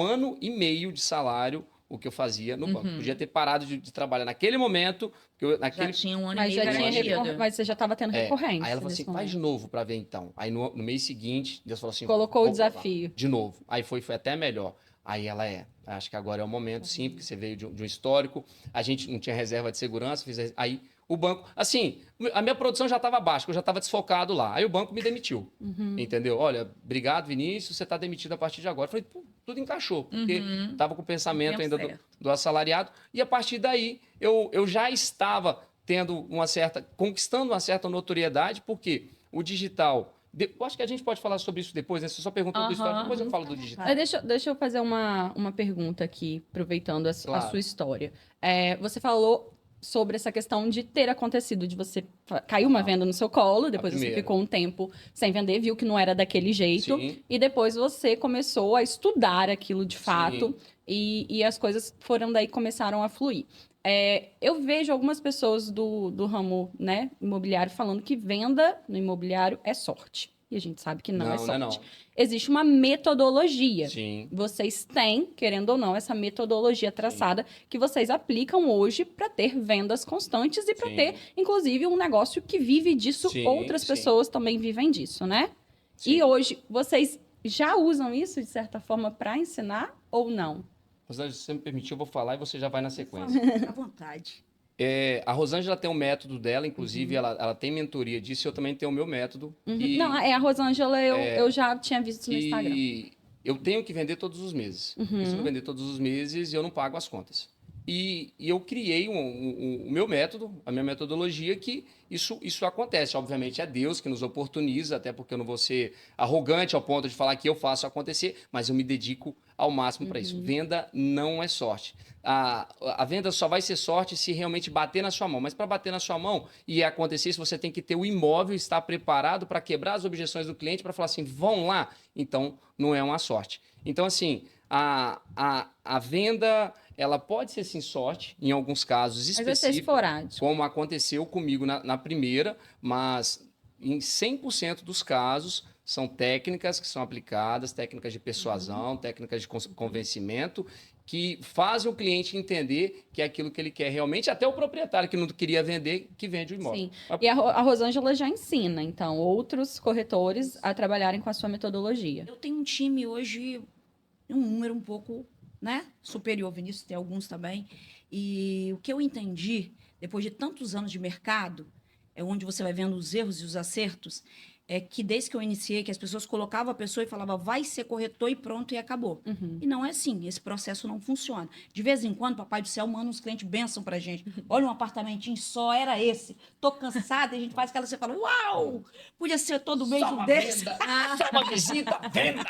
C: ano e meio de salário, o que eu fazia no banco. Podia ter parado de trabalhar naquele momento.
A: Já tinha 1 ano e meio garantido.
B: Mas você já estava tendo recorrência.
C: Aí ela falou assim, faz de novo para ver então. Aí no mês seguinte, Deus falou assim...
B: Colocou o desafio.
C: De novo. Aí foi até melhor. Aí ela acho que agora é o momento, sim, porque você veio de um histórico, a gente não tinha reserva de segurança, aí o banco... Assim, a minha produção já estava baixa, eu já estava desfocado lá. Aí o banco me demitiu, entendeu? Olha, obrigado, Vinícius, você está demitido a partir de agora. Eu falei, tudo encaixou, porque estava com o pensamento ainda do assalariado. E a partir daí, eu já estava conquistando uma certa notoriedade, porque o digital... Eu acho que a gente pode falar sobre isso depois, né? Você só perguntou do histórico, depois eu falo do digital.
B: Deixa eu fazer uma pergunta aqui, aproveitando a sua história. Você falou sobre essa questão de ter acontecido, de você caiu uma venda no seu colo, depois você ficou um tempo sem vender, viu que não era daquele jeito, e depois você começou a estudar aquilo de fato, e as coisas começaram a fluir. Eu vejo algumas pessoas do ramo, né, imobiliário falando que venda no imobiliário é sorte. E a gente sabe que não é sorte. Não. Existe uma metodologia.
C: Sim.
B: Vocês têm, querendo ou não, essa metodologia traçada que vocês aplicam hoje para ter vendas constantes e para ter, inclusive, um negócio que vive disso. Outras pessoas também vivem disso, né? E hoje, vocês já usam isso, de certa forma, para ensinar ou não?
C: Rosângela, se você me permitir, eu vou falar e você já vai na sequência.
D: À vontade.
C: A Rosângela tem um método dela, inclusive ela tem mentoria disso, eu também tenho o meu método.
B: Não, a Rosângela eu já tinha visto no Instagram.
C: Eu tenho que vender todos os meses. E se eu não vender todos os meses, eu não pago as contas. E eu criei o meu método, a minha metodologia, que isso acontece. Obviamente é Deus que nos oportuniza, até porque eu não vou ser arrogante ao ponto de falar que eu faço acontecer, mas eu me dedico ao máximo para isso. Venda não é sorte. A venda só vai ser sorte se realmente bater na sua mão. Mas para bater na sua mão e acontecer isso, você tem que ter o imóvel, estar preparado para quebrar as objeções do cliente, para falar assim, vão lá. Então, não é uma sorte. Então, assim, a venda... Ela pode ser, sim, sorte, em alguns casos específicos, como aconteceu comigo na primeira, mas em 100% dos casos são técnicas que são aplicadas, técnicas de persuasão, técnicas de convencimento, que fazem o cliente entender que é aquilo que ele quer realmente, até o proprietário que não queria vender, que vende o imóvel.
B: Sim. E a Rosângela já ensina, então, outros corretores a trabalharem com a sua metodologia.
D: Eu tenho um time hoje, um número um pouco... né? Superior, Vinícius, tem alguns também. E o que eu entendi, depois de tantos anos de mercado, é onde você vai vendo os erros e os acertos, é que desde que eu iniciei, que as pessoas colocavam a pessoa e falavam, vai ser corretor e pronto, e acabou. E não é assim, esse processo não funciona. De vez em quando, Papai do Céu manda uns clientes bênção pra gente. Olha, um apartamentinho só, era esse. Tô cansada, e a gente faz aquela, você fala, uau, podia ser todo mês um desse.
C: Só uma visita, venda!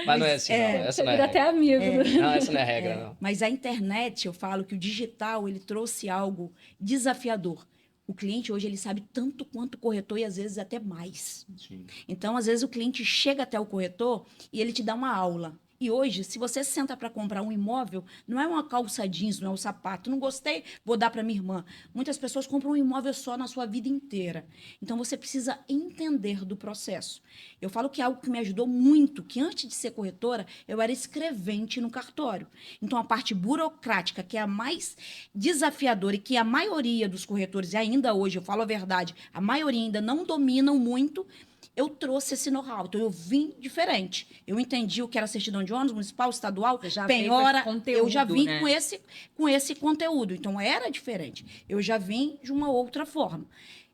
C: Mas não é assim, não. Essa
B: Você
C: não é
B: vira
C: a
B: até
C: regra.
B: amigo.
C: Não, essa não é a regra, não.
D: Mas a internet, eu falo que o digital, ele trouxe algo desafiador. O cliente hoje, ele sabe tanto quanto o corretor e às vezes até mais.
C: Sim.
D: Então, às vezes, o cliente chega até o corretor e ele te dá uma aula. E hoje, se você senta para comprar um imóvel, não é uma calça jeans, não é um sapato. Não gostei, vou dar para minha irmã. Muitas pessoas compram um imóvel só na sua vida inteira. Então, você precisa entender do processo. Eu falo que é algo que me ajudou muito, que antes de ser corretora, eu era escrevente no cartório. Então, a parte burocrática, que é a mais desafiadora e que a maioria dos corretores, e ainda hoje, eu falo a verdade, a maioria ainda não dominam muito, eu trouxe esse know-how. Então, eu vim diferente. Eu entendi o que era certidão de ônus, municipal, estadual,
A: Você já
D: penhora.
A: veio com esse
D: Eu já
A: conteúdo,
D: vim
A: né?
D: com esse conteúdo. Então, era diferente. Eu já vim de uma outra forma.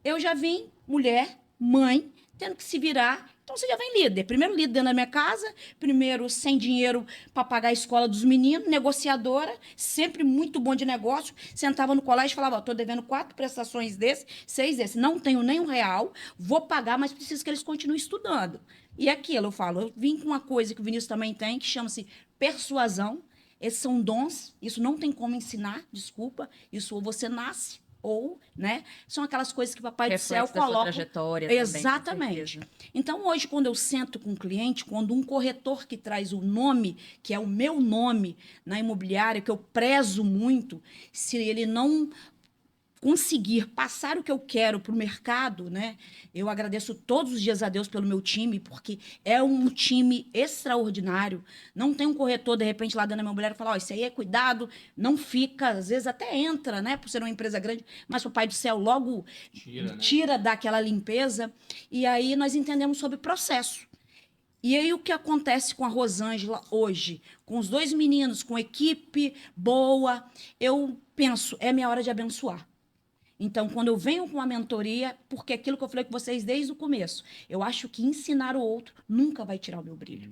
D: Eu já vim mulher, mãe, tendo que se virar. Então, você já vem líder. Primeiro líder dentro da minha casa, primeiro sem dinheiro para pagar a escola dos meninos, negociadora, sempre muito bom de negócio. Sentava no colégio e falava, estou devendo 4 prestações desse, 6 desse. Não tenho nem R$1, vou pagar, mas preciso que eles continuem estudando. E aquilo, eu falo, eu vim com uma coisa que o Vinícius também tem, que chama-se persuasão. Esses são dons, isso não tem como ensinar, desculpa. Isso ou você nasce, ou, né? São aquelas coisas que o Papai do Céu
A: Reflexo da sua
D: coloca.
A: trajetória também, com
D: Exatamente.
A: certeza.
D: Então, hoje, quando eu sento com um cliente, quando um corretor que traz o nome, que é o meu nome na imobiliária, que eu prezo muito, se ele não conseguir passar o que eu quero para o mercado, né? Eu agradeço todos os dias a Deus pelo meu time, porque é um time extraordinário. Não tem um corretor, de repente, lá dentro da minha mulher, falar, ó, isso aí é cuidado, não fica, às vezes até entra, né? Por ser uma empresa grande, mas o Pai do Céu logo tira daquela limpeza. E aí nós entendemos sobre processo. E aí o que acontece com a Rosângela hoje, com os 2 meninos, com equipe boa, eu penso, é minha hora de abençoar. Então, quando eu venho com a mentoria, porque aquilo que eu falei com vocês desde o começo, eu acho que ensinar o outro nunca vai tirar o meu brilho.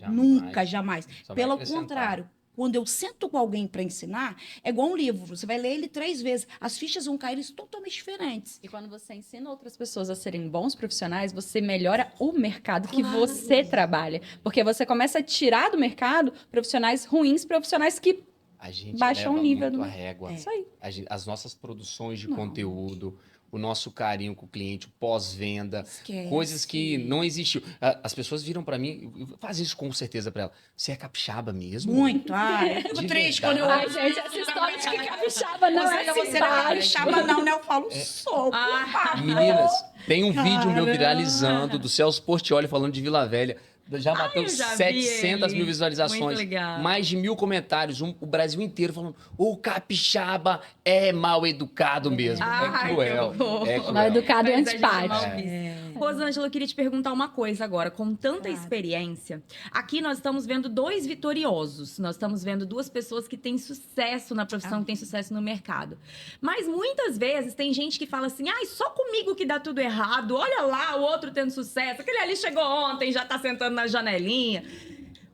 D: Nunca, jamais.
C: Só vai
D: Pelo
C: acrescentar.
D: contrário, quando eu sento com alguém para ensinar, é igual um livro. Você vai ler ele 3 vezes. As fichas vão cair totalmente diferentes.
B: E quando você ensina outras pessoas a serem bons profissionais, você melhora o mercado que você trabalha. Porque você começa a tirar do mercado profissionais ruins, profissionais que
C: A gente
B: baixam
C: leva
B: o nível
C: muito
B: do-
C: a régua.
B: Isso aí.
C: As nossas produções de
D: Não.
C: conteúdo, o nosso carinho com o cliente, o pós-venda,
D: Esquece.
C: coisas que não existiam. As pessoas viram pra mim, faz isso com certeza pra ela. Você é capixaba mesmo?
D: Muito. Eu fico
C: De
D: triste
C: verdade.
D: quando eu
B: Ai, gente, essa história de que capixaba não é
D: Você não é capixaba, não, né? Eu falo, sou. por favor.
C: Meninas, tem um vídeo meu
D: Caramba.
C: viralizando do Celso Portiolli falando de Vila Velha. Já bateu
A: eu já vi
C: 700
A: ele.
C: mil visualizações.
A: Muito legal.
C: Mais de 1000 comentários. O Brasil inteiro falando: o capixaba é mal educado mesmo.
A: Ai,
C: É cruel.
A: que horror.
C: É cruel.
B: Mal educado e
A: Mas a gente
B: antipático.
A: mal visto. Rosângela, eu queria te perguntar uma coisa agora. Com tanta
D: Claro.
A: experiência, aqui nós estamos vendo 2 vitoriosos. Nós estamos vendo 2 pessoas que têm sucesso na profissão, que têm sucesso no mercado. Mas muitas vezes tem gente que fala assim, ai, só comigo que dá tudo errado. Olha lá, o outro tendo sucesso. Aquele ali chegou ontem, já tá sentando na janelinha.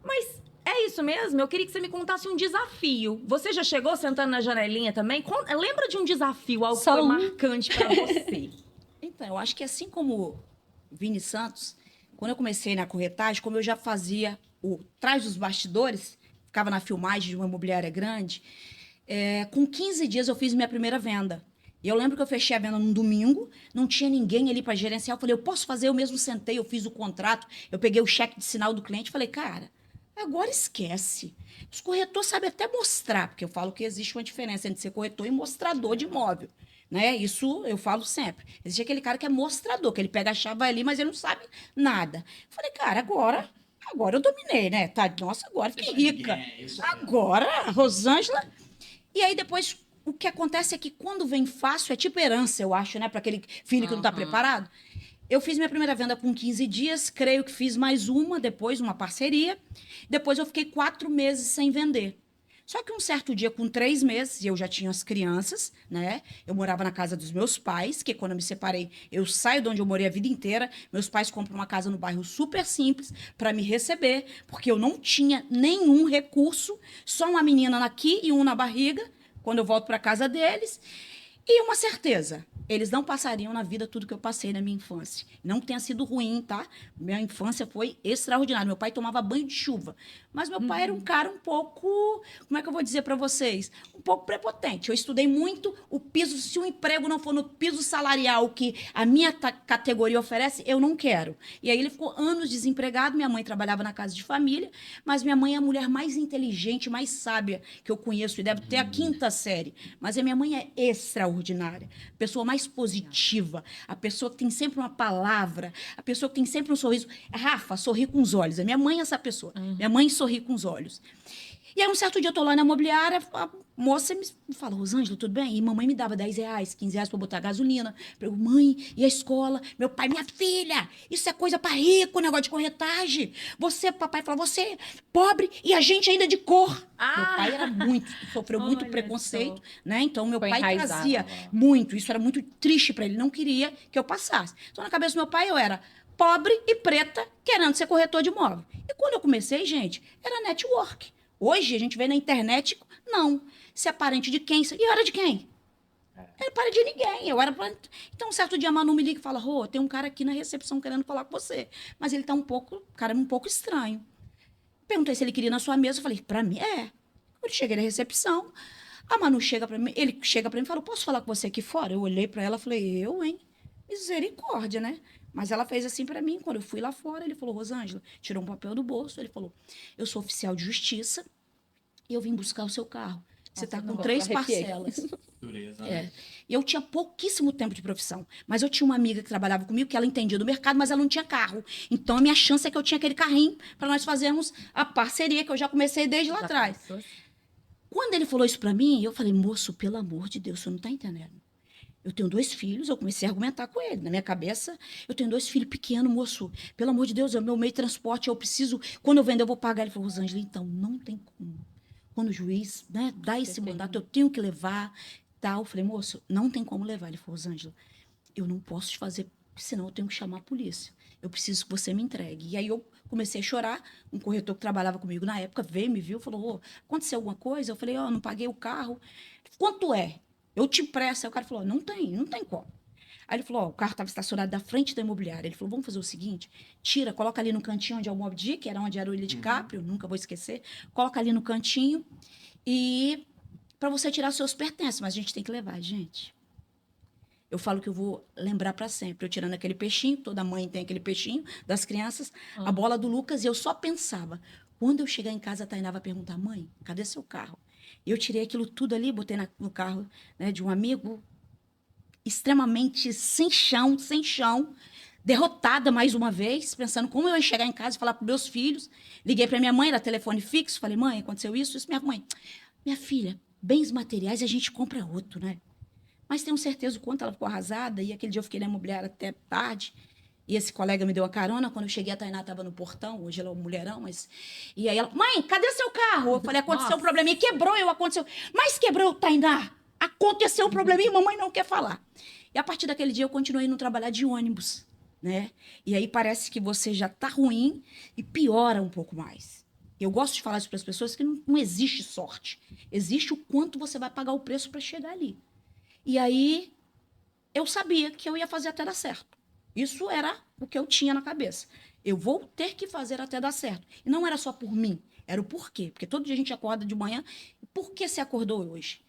A: Mas é isso mesmo? Eu queria que você me contasse um desafio. Você já chegou sentando na janelinha também? Lembra de um desafio, algo que
B: Só
A: foi
B: um.
A: marcante pra você?
D: Então, eu acho que assim como Vini Santos, quando eu comecei na corretagem, como eu já fazia o trás dos bastidores, ficava na filmagem de uma imobiliária grande, com 15 dias eu fiz minha primeira venda. E eu lembro que eu fechei a venda num domingo, não tinha ninguém ali para gerenciar. Eu falei, eu posso fazer? Eu mesmo sentei, eu fiz o contrato, eu peguei o cheque de sinal do cliente, falei, cara, agora esquece. Os corretores sabem até mostrar, porque eu falo que existe uma diferença entre ser corretor e mostrador de imóvel. Né? Isso eu falo sempre. Existe aquele cara que é mostrador, que ele pega a chave vai ali, mas ele não sabe nada. Eu falei, cara, agora eu dominei, né? Tá, nossa, agora fiquei rica. Agora, Rosângela. E aí depois, o que acontece é que quando vem fácil, é tipo herança, eu acho, né? Para aquele filho que não está preparado. Eu fiz minha primeira venda com 15 dias, creio que fiz mais uma, depois uma parceria. Depois eu fiquei 4 meses sem vender. Só que um certo dia, com 3 meses, eu já tinha as crianças, né? Eu morava na casa dos meus pais, que quando eu me separei, eu saio de onde eu morei a vida inteira. Meus pais compram uma casa no bairro super simples para me receber, porque eu não tinha nenhum recurso, só uma menina aqui e um na barriga, quando eu volto para casa deles. E uma certeza, eles não passariam na vida tudo que eu passei na minha infância. Não tenha sido ruim, tá? Minha infância foi extraordinária. Meu pai tomava banho de chuva. Mas meu pai era um cara um pouco, como é que eu vou dizer para vocês? Um pouco prepotente. Eu estudei muito, o piso, se o emprego não for no piso salarial que a minha categoria oferece, eu não quero. E aí ele ficou anos desempregado, minha mãe trabalhava na casa de família, mas minha mãe é a mulher mais inteligente, mais sábia que eu conheço e deve ter a 5ª série. Mas a minha mãe é extraordinária, a pessoa mais positiva, a pessoa que tem sempre uma palavra, a pessoa que tem sempre um sorriso. Rafa, sorri com os olhos. A minha mãe é essa pessoa. Minha mãe sorri com os olhos. E aí, um certo dia, eu tô lá na imobiliária, a moça me fala, Rosângela, tudo bem? E mamãe me dava R$10, R$15 para botar gasolina. Eu falei, mãe, e a escola? Meu pai, minha filha, isso é coisa para rico, negócio de corretagem. Você, papai, falou, você é pobre e a gente ainda de cor. Meu pai era sofreu muito preconceito, né? Então, meu pai trazia muito, isso era muito triste para ele, não queria que eu passasse. Então, na cabeça do meu pai, eu era pobre e preta, querendo ser corretor de imóvel. E quando eu comecei, gente, era network. Hoje, a gente vê na internet, não. Você é parente de quem? E eu era de quem? Era parente de ninguém. Eu era parente... Então, um certo dia, a Manu me liga e fala, Rô, tem um cara aqui na recepção querendo falar com você. Mas ele tá cara um pouco estranho. Perguntei se ele queria ir na sua mesa. Eu falei, pra mim, é. Quando eu cheguei na recepção, a Manu chega pra mim, ele chega pra mim e fala, posso falar com você aqui fora? Eu olhei pra ela e falei, eu, hein? Misericórdia, né? Mas ela fez assim pra mim. Quando eu fui lá fora, ele falou, Rosângela, tirou um papel do bolso. Ele falou, eu sou oficial de justiça e eu vim buscar o seu carro. Você tá com 3 parcelas. E eu tinha pouquíssimo tempo de profissão. Mas eu tinha uma amiga que trabalhava comigo, que ela entendia do mercado, mas ela não tinha carro. Então, a minha chance é que eu tinha aquele carrinho para nós fazermos a parceria, que eu já comecei desde lá atrás. Quando ele falou isso para mim, eu falei, moço, pelo amor de Deus, você não tá entendendo. Eu tenho 2 filhos, eu comecei a argumentar com ele. Na minha cabeça, eu tenho 2 filhos pequenos, moço. Pelo amor de Deus, é o meu meio de transporte, eu preciso... Quando eu vender, eu vou pagar. Ele falou, Rosângela, então, não tem como. Quando o juiz, né, dá esse mandato, eu tenho que levar, tal. Eu falei, moço, não tem como levar. Ele falou, Rosângela, eu não posso te fazer, senão eu tenho que chamar a polícia. Eu preciso que você me entregue. E aí eu comecei a chorar. Um corretor que trabalhava comigo na época veio, me viu, falou, aconteceu alguma coisa? Eu falei, não paguei o carro. Quanto é? Eu te empresto. Aí o cara falou, não tem como. Aí ele falou, o carro estava estacionado da frente da imobiliária. Ele falou, vamos fazer o seguinte, coloca ali no cantinho onde é o Moby Dick, que era onde era o Ilha de Capri, eu nunca vou esquecer. Coloca ali no cantinho e para você tirar seus pertences, mas a gente tem que levar, gente. Eu falo que eu vou lembrar para sempre. Eu tirando aquele peixinho, toda mãe tem aquele peixinho das crianças, a bola do Lucas, e eu só pensava, quando eu chegar em casa, a Tainá vai perguntar, mãe, cadê seu carro? E eu tirei aquilo tudo ali, botei no carro, né, de um amigo, extremamente sem chão, derrotada mais uma vez, pensando como eu ia chegar em casa e falar para meus filhos. Liguei para minha mãe, era telefone fixo, falei, mãe, aconteceu isso. Minha mãe, minha filha, bens materiais a gente compra outro, né? Mas tenho certeza o quanto ela ficou arrasada, e aquele dia eu fiquei na imobiliária até tarde, e esse colega me deu a carona. Quando eu cheguei, a Tainá estava no portão, hoje ela é um mulherão, mas... E aí ela, mãe, cadê seu carro? Eu falei, aconteceu um probleminha, quebrou, aconteceu. Mas quebrou, Tainá, aconteceu um probleminha, mamãe não quer falar. E a partir daquele dia eu continuei indo trabalhar de ônibus, né? E aí parece que você já tá ruim e piora um pouco mais. Eu gosto de falar isso para as pessoas que não existe sorte. Existe o quanto você vai pagar o preço para chegar ali. E aí eu sabia que eu ia fazer até dar certo. Isso era o que eu tinha na cabeça. Eu vou ter que fazer até dar certo. E não era só por mim, era o porquê. Porque todo dia a gente acorda de manhã. Por que você acordou hoje?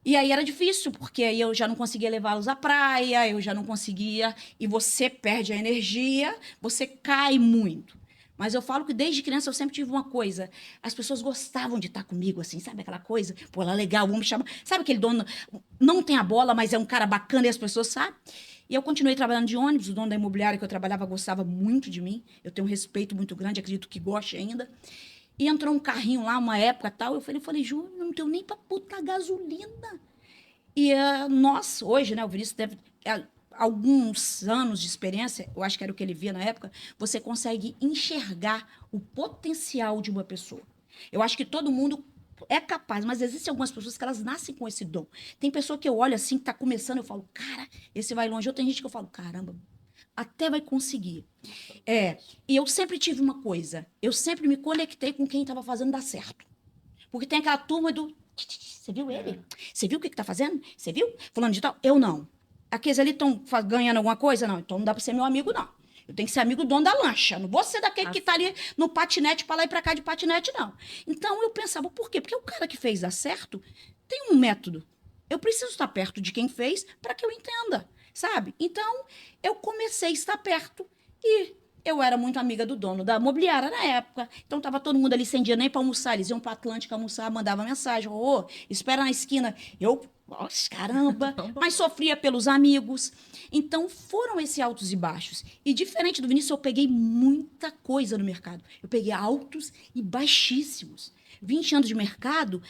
D: E aí era difícil, porque aí eu já não conseguia levá-los à praia, eu já não conseguia, e você perde a energia, você cai muito. Mas eu falo que desde criança eu sempre tive uma coisa, as pessoas gostavam de estar comigo, assim, sabe aquela coisa? Pô, ela é legal, vamos me chamar. Sabe aquele dono, não tem a bola, mas é um cara bacana e as pessoas sabem? E eu continuei trabalhando de ônibus, o dono da imobiliária que eu trabalhava gostava muito de mim, eu tenho um respeito muito grande, acredito que goste ainda. E entrou um carrinho lá, uma época tal, eu falei, Júnior, não tenho nem para botar gasolina. E nós, hoje, né, o Vinícius deve... alguns anos de experiência, eu acho que era o que ele via na época, você consegue enxergar o potencial de uma pessoa. Eu acho que todo mundo É capaz, mas existem algumas pessoas que elas nascem com esse dom. Tem pessoa que eu olho assim, que tá começando, eu falo, cara, esse vai longe. Ou tem gente que eu falo, caramba, até vai conseguir. E eu sempre tive uma coisa, eu sempre me conectei com quem estava fazendo dar certo. Porque tem aquela turma do, você viu ele? Você viu o que tá fazendo? Você viu? Fulano de tal? Eu não. Aqueles ali estão ganhando alguma coisa? Não, então não dá para ser meu amigo, não. Eu tenho que ser amigo do dono da lancha. Não vou ser daquele que tá ali no patinete para lá e para cá de patinete, não. Então eu pensava, por quê? Porque o cara que fez dar certo tem um método. Eu preciso estar perto de quem fez para que eu entenda, sabe? Então eu comecei a estar perto e eu era muito amiga do dono da mobiliária na época. Então tava todo mundo ali sem dia nem para almoçar. Eles iam para Atlântica almoçar, mandava mensagem: ô, espera na esquina. Eu, nossa, caramba, mas sofria pelos amigos. Então, foram esses altos e baixos. E diferente do Vinícius, eu peguei muita coisa no mercado. Eu peguei altos e baixíssimos. 20 anos de mercado,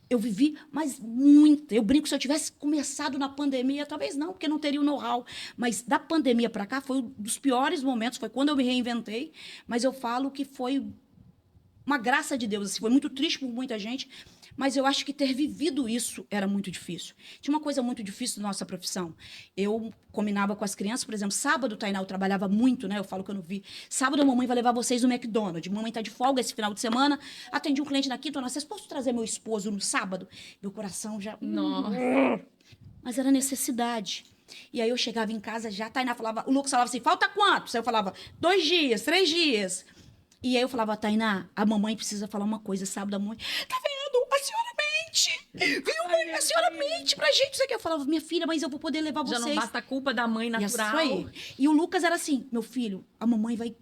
D: eu vivi, mas muito. Eu brinco, se eu tivesse começado na pandemia, talvez não, porque não teria o know-how. Mas da pandemia para cá, foi um dos piores momentos, foi quando eu me reinventei. Mas eu falo que foi uma graça de Deus. Assim, foi muito triste por muita gente, mas eu acho que ter vivido isso era muito difícil. Tinha uma coisa muito difícil na nossa profissão. Eu combinava com as crianças, por exemplo, sábado, Tainá, eu trabalhava muito, né? Eu falo que eu não vi. Sábado a mamãe vai levar vocês no McDonald's. Mamãe tá de folga esse final de semana. Atendi um cliente na quinta, vocês posso trazer meu esposo no sábado? Meu coração já...
A: Nossa.
D: Mas era necessidade. E aí eu chegava em casa já, a Tainá falava... O Lucas falava assim, falta quantos? Aí eu falava, 2 dias, 3 dias. E aí eu falava, Tainá, a mamãe precisa falar uma coisa. Sábado a mãe, tá vendo? A senhora mente. Viu, mãe? A senhora mente pra gente. Isso aqui. Eu falava, minha filha, mas eu vou poder levar vocês.
A: Já não basta a culpa da mãe natural.
D: Isso aí. E o Lucas era assim, meu filho, a mamãe vai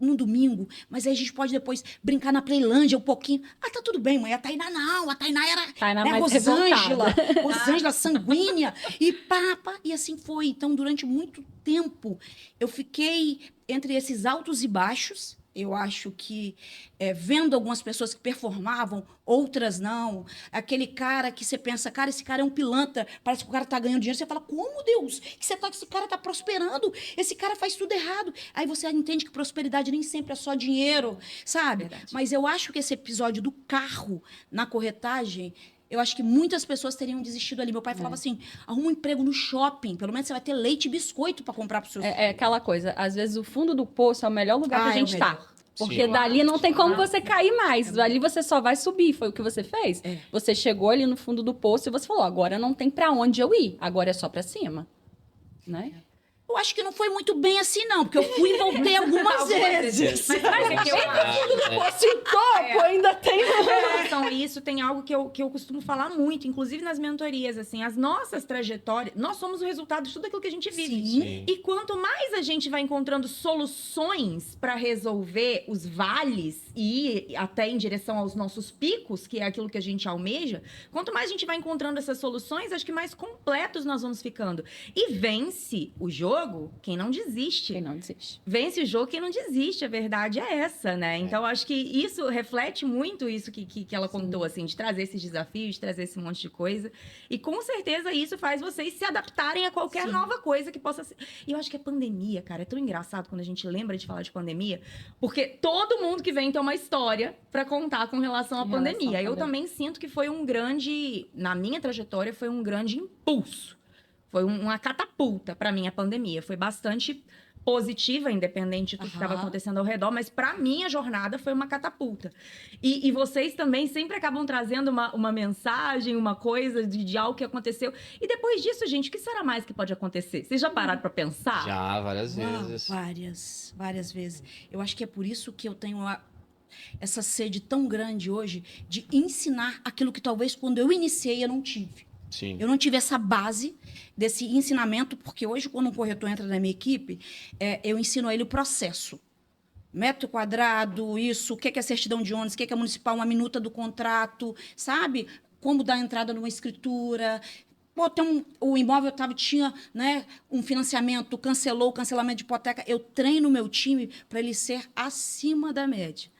D: no domingo, mas aí a gente pode depois brincar na Playlândia um pouquinho. Ah, tá tudo bem, mãe. A Tainá não. A Tainá era
B: Tainá
D: né,
B: mais
D: Rosângela.
B: revoltada.
D: Rosângela sanguínea. E pá. E assim foi. Então, durante muito tempo, eu fiquei entre esses altos e baixos. Eu acho que vendo algumas pessoas que performavam, outras não. Aquele cara que você pensa, cara, esse cara é um pilantra, parece que o cara tá ganhando dinheiro. Você fala, como, Deus? Que esse cara tá prosperando? Esse cara faz tudo errado. Aí você entende que prosperidade nem sempre é só dinheiro, sabe?
A: Verdade.
D: Mas eu acho que esse episódio do carro na corretagem, eu acho que muitas pessoas teriam desistido ali. Meu pai falava assim, arruma um emprego no shopping, pelo menos você vai ter leite e biscoito para comprar para os seus filhos.
B: É aquela coisa, às vezes o fundo do poço é o melhor lugar que a gente tá. Porque
C: Sim.
B: dali não tem como você cair mais. Dali você só vai subir. Foi o que você fez. Você chegou ali no fundo do poço e você falou, agora não tem para onde eu ir. Agora é só para cima. Né?
D: Eu acho que não foi muito bem assim, não, porque eu fui e voltei algumas vezes.
A: Mas sabe o que eu acho?
B: Poço em topo ainda tem...
A: Em relação a isso, tem algo que eu costumo falar muito, inclusive nas mentorias, assim, as nossas trajetórias, nós somos o resultado de tudo aquilo que a gente vive.
C: Sim.
A: E quanto mais a gente vai encontrando soluções para resolver os vales e ir até em direção aos nossos picos, que é aquilo que a gente almeja, quanto mais a gente vai encontrando essas soluções, acho que mais completos nós vamos ficando. E vence o jogo quem não desiste.
B: Quem não desiste.
A: Vence o jogo quem não desiste, a verdade é essa, né? Então, acho que isso reflete muito isso que ela contou, assim, de trazer esses desafios, de trazer esse monte de coisa. E com certeza isso faz vocês se adaptarem a qualquer nova coisa que possa ser. E eu acho que a pandemia, cara, é tão engraçado quando a gente lembra de falar de pandemia, porque todo mundo que vem tem uma história pra contar com relação à pandemia. Eu também sinto que foi um grande, na minha trajetória, foi um grande impulso. Foi uma catapulta para mim a pandemia. Foi bastante positiva, independente do que estava acontecendo ao redor, mas para mim a jornada foi uma catapulta. E vocês também sempre acabam trazendo uma mensagem, uma coisa de algo que aconteceu. E depois disso, gente, o que será mais que pode acontecer? Vocês já pararam para pensar?
C: Já, várias vezes.
D: Várias vezes. Eu acho que é por isso que eu tenho essa sede tão grande hoje de ensinar aquilo que talvez quando eu iniciei eu não tive.
C: Sim.
D: Eu não tive essa base desse ensinamento, porque hoje, quando um corretor entra na minha equipe, eu ensino a ele o processo. Metro quadrado, isso, o que é certidão de ônibus, o que é municipal, uma minuta do contrato, sabe? Como dar entrada numa escritura. Pô, o imóvel tinha, né, um financiamento, cancelou o cancelamento de hipoteca. Eu treino o meu time para ele ser acima da média.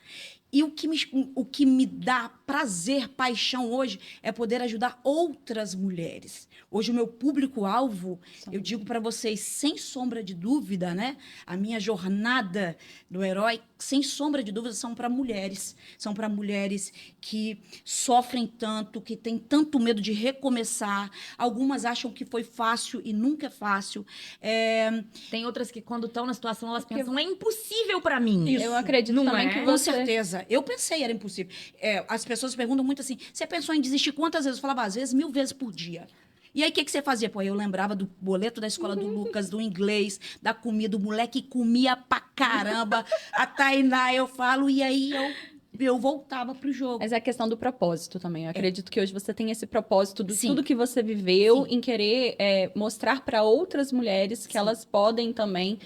D: E o que me dá prazer, paixão hoje, é poder ajudar outras mulheres. Hoje, o meu público-alvo, eu digo para vocês, sem sombra de dúvida, né? A minha jornada do herói, sem sombra de dúvida, são para mulheres. São para mulheres que sofrem tanto, que têm tanto medo de recomeçar. Algumas acham que foi fácil e nunca é fácil.
A: Tem outras que, quando estão na situação, elas pensam, é impossível para mim.
D: Isso.
B: Eu acredito
A: Não
B: também
A: é?
B: que
D: Com
B: você...
D: certeza. Eu pensei, era impossível. As pessoas perguntam muito assim, você pensou em desistir quantas vezes? Eu falava, às vezes, 1000 vezes por dia. E aí, o que você fazia? Pô, eu lembrava do boleto da escola do Lucas, do inglês, da comida, o moleque comia pra caramba, a Tainá, eu falo, e aí eu voltava pro jogo.
B: Mas é a questão do propósito também. Eu acredito que hoje você tem esse propósito de
D: Sim.
B: tudo que você viveu
D: Sim.
B: em querer mostrar para outras mulheres que elas podem também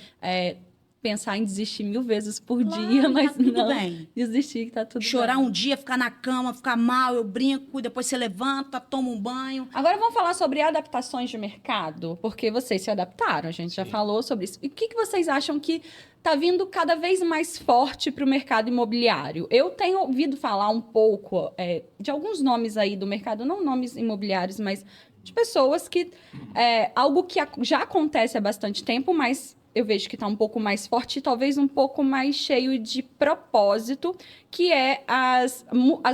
B: pensar em desistir 1000 vezes por
D: Claro,
B: dia,
D: tá
B: mas
D: tudo
B: não
D: bem.
B: desistir que tá tudo
D: Chorar
B: bem.
D: um dia, ficar na cama, ficar mal, eu brinco, depois você levanta, toma um banho.
B: Agora vamos falar sobre adaptações de mercado, porque vocês se adaptaram, a gente já falou sobre isso. E o que vocês acham que está vindo cada vez mais forte para o mercado imobiliário? Eu tenho ouvido falar um pouco de alguns nomes aí do mercado, não nomes imobiliários, mas de pessoas que... algo que já acontece há bastante tempo, mas eu vejo que está um pouco mais forte e talvez um pouco mais cheio de propósito, que é as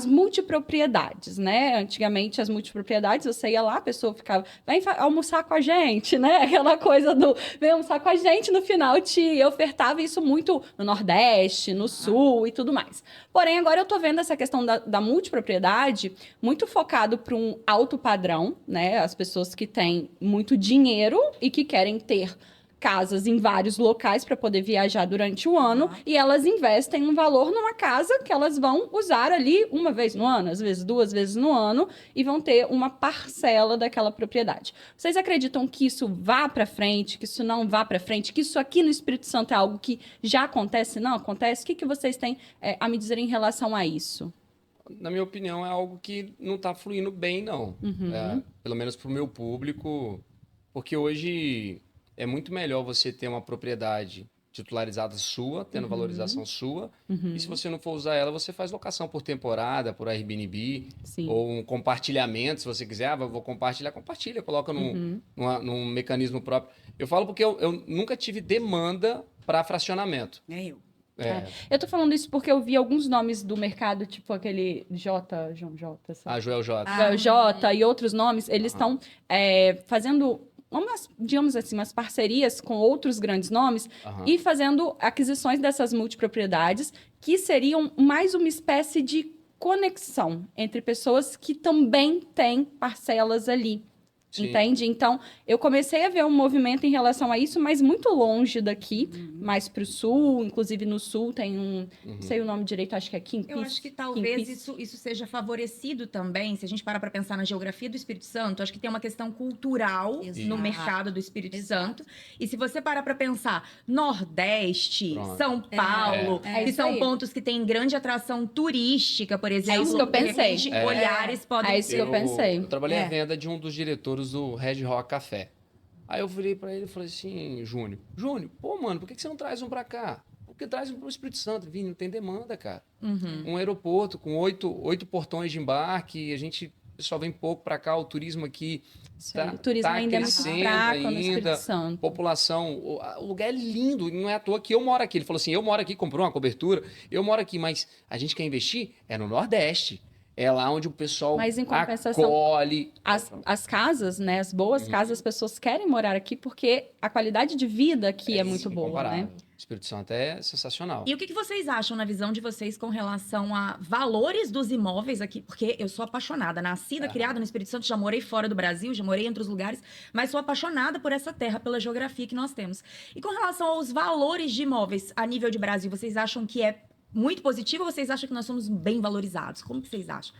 B: multipropriedades, né? Antigamente, as multipropriedades, você ia lá, a pessoa ficava, vem almoçar com a gente, né? Aquela coisa do, vem almoçar com a gente, no final te ofertava isso muito no Nordeste, no Sul e tudo mais. Porém, agora eu tô vendo essa questão da multipropriedade muito focado para um alto padrão, né? As pessoas que têm muito dinheiro e que querem ter casas em vários locais para poder viajar durante o ano e elas investem um valor numa casa que elas vão usar ali uma vez no ano, às vezes 2 vezes no ano e vão ter uma parcela daquela propriedade. Vocês acreditam que isso vá para frente, que isso não vá para frente, que isso aqui no Espírito Santo é algo que já acontece, não acontece? O que vocês têm a me dizer em relação a isso?
C: Na minha opinião, é algo que não está fluindo bem, não. Pelo menos para o meu público, porque hoje é muito melhor você ter uma propriedade titularizada sua, tendo valorização sua, e se você não for usar ela, você faz locação por temporada, por Airbnb,
B: Sim.
C: ou um compartilhamento, se você quiser, vou compartilhar, compartilha, coloca num mecanismo próprio. Eu falo porque eu nunca tive demanda para fracionamento.
D: Eu.
B: Eu tô falando isso porque eu vi alguns nomes do mercado, tipo aquele João J. Sabe?
C: Joel J.
B: Joel J e outros nomes, eles estão fazendo digamos assim, umas parcerias com outros grandes nomes e fazendo aquisições dessas multipropriedades que seriam mais uma espécie de conexão entre pessoas que também têm parcelas ali.
C: Sim.
B: Entende? Então, eu comecei a ver um movimento em relação a isso, mas muito longe daqui, mais para o sul. Inclusive, no sul tem não sei o nome direito, acho que é Kim
A: Eu acho que talvez isso seja favorecido também, se a gente parar para pensar na geografia do Espírito Santo, acho que tem uma questão cultural no mercado do Espírito Santo. E se você parar para pensar Nordeste, São Paulo, que são pontos que têm grande atração turística, por exemplo.
B: É isso que eu pensei.
A: Olhares podem
B: É isso que eu pensei.
C: Eu trabalhei a venda de um dos diretores do Red Rock Café. Aí eu virei pra ele e falei assim, Júnior, pô, mano, por que você não traz um pra cá? Porque traz um pro Espírito Santo. Vini, não tem demanda, cara. Um aeroporto com 8 portões de embarque, o pessoal vem pouco pra cá, o turismo aqui
B: o turismo ainda é muito fraco no Espírito Santo.
C: População, o lugar é lindo, não é à toa que eu moro aqui. Ele falou assim, eu moro aqui, comprou uma cobertura, eu moro aqui, mas a gente quer investir no Nordeste. É lá onde o pessoal
B: Mas em compensação,
C: acolhe.
B: As casas, né? As boas casas, as pessoas querem morar aqui porque a qualidade de vida aqui é muito boa, né?
C: O Espírito Santo é sensacional.
A: E o que vocês acham, na visão de vocês, com relação a valores dos imóveis aqui? Porque eu sou apaixonada, nascida, criada no Espírito Santo, já morei fora do Brasil, já morei em outros lugares, mas sou apaixonada por essa terra, pela geografia que nós temos. E com relação aos valores de imóveis a nível de Brasil, vocês acham que é muito positivo ou vocês acham que nós somos bem valorizados? Como que vocês acham?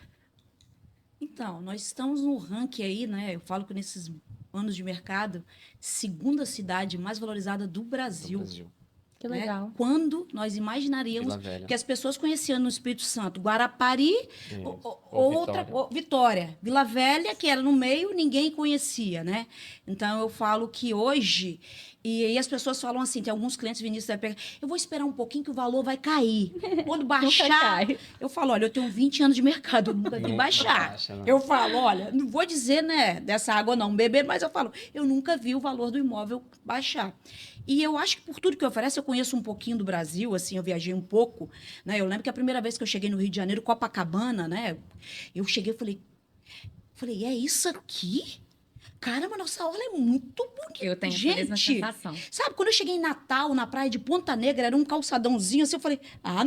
D: Então, nós estamos no ranking aí, né? Eu falo que nesses anos de mercado, segunda cidade mais valorizada do Brasil.
B: Que legal.
D: Né? Quando nós imaginaríamos que as pessoas conheciam no Espírito Santo Guarapari ou Vitória. Vila Velha, que era no meio, ninguém conhecia, né? Então, eu falo que hoje E aí as pessoas falam assim, tem alguns clientes, Vinícius, vai pegar, eu vou esperar um pouquinho que o valor vai cair. Quando baixar,
B: cai.
D: eu falo, olha, eu tenho 20 anos de mercado, eu nunca vi
C: Nunca
D: baixar.
C: baixa, não.
D: Eu falo, olha, não vou dizer, né, dessa água não beber, mas eu falo, eu nunca vi o valor do imóvel baixar. E eu acho que por tudo que oferece, eu conheço um pouquinho do Brasil, assim, eu viajei um pouco, né? Eu lembro que a primeira vez que eu cheguei no Rio de Janeiro, Copacabana, né? Eu cheguei e falei, é isso aqui? Caramba, nossa orla é muito bonita.
A: Eu tenho essa mesma sensação.
D: Sabe, quando eu cheguei em Natal, na praia de Ponta Negra, era um calçadãozinho assim, eu falei,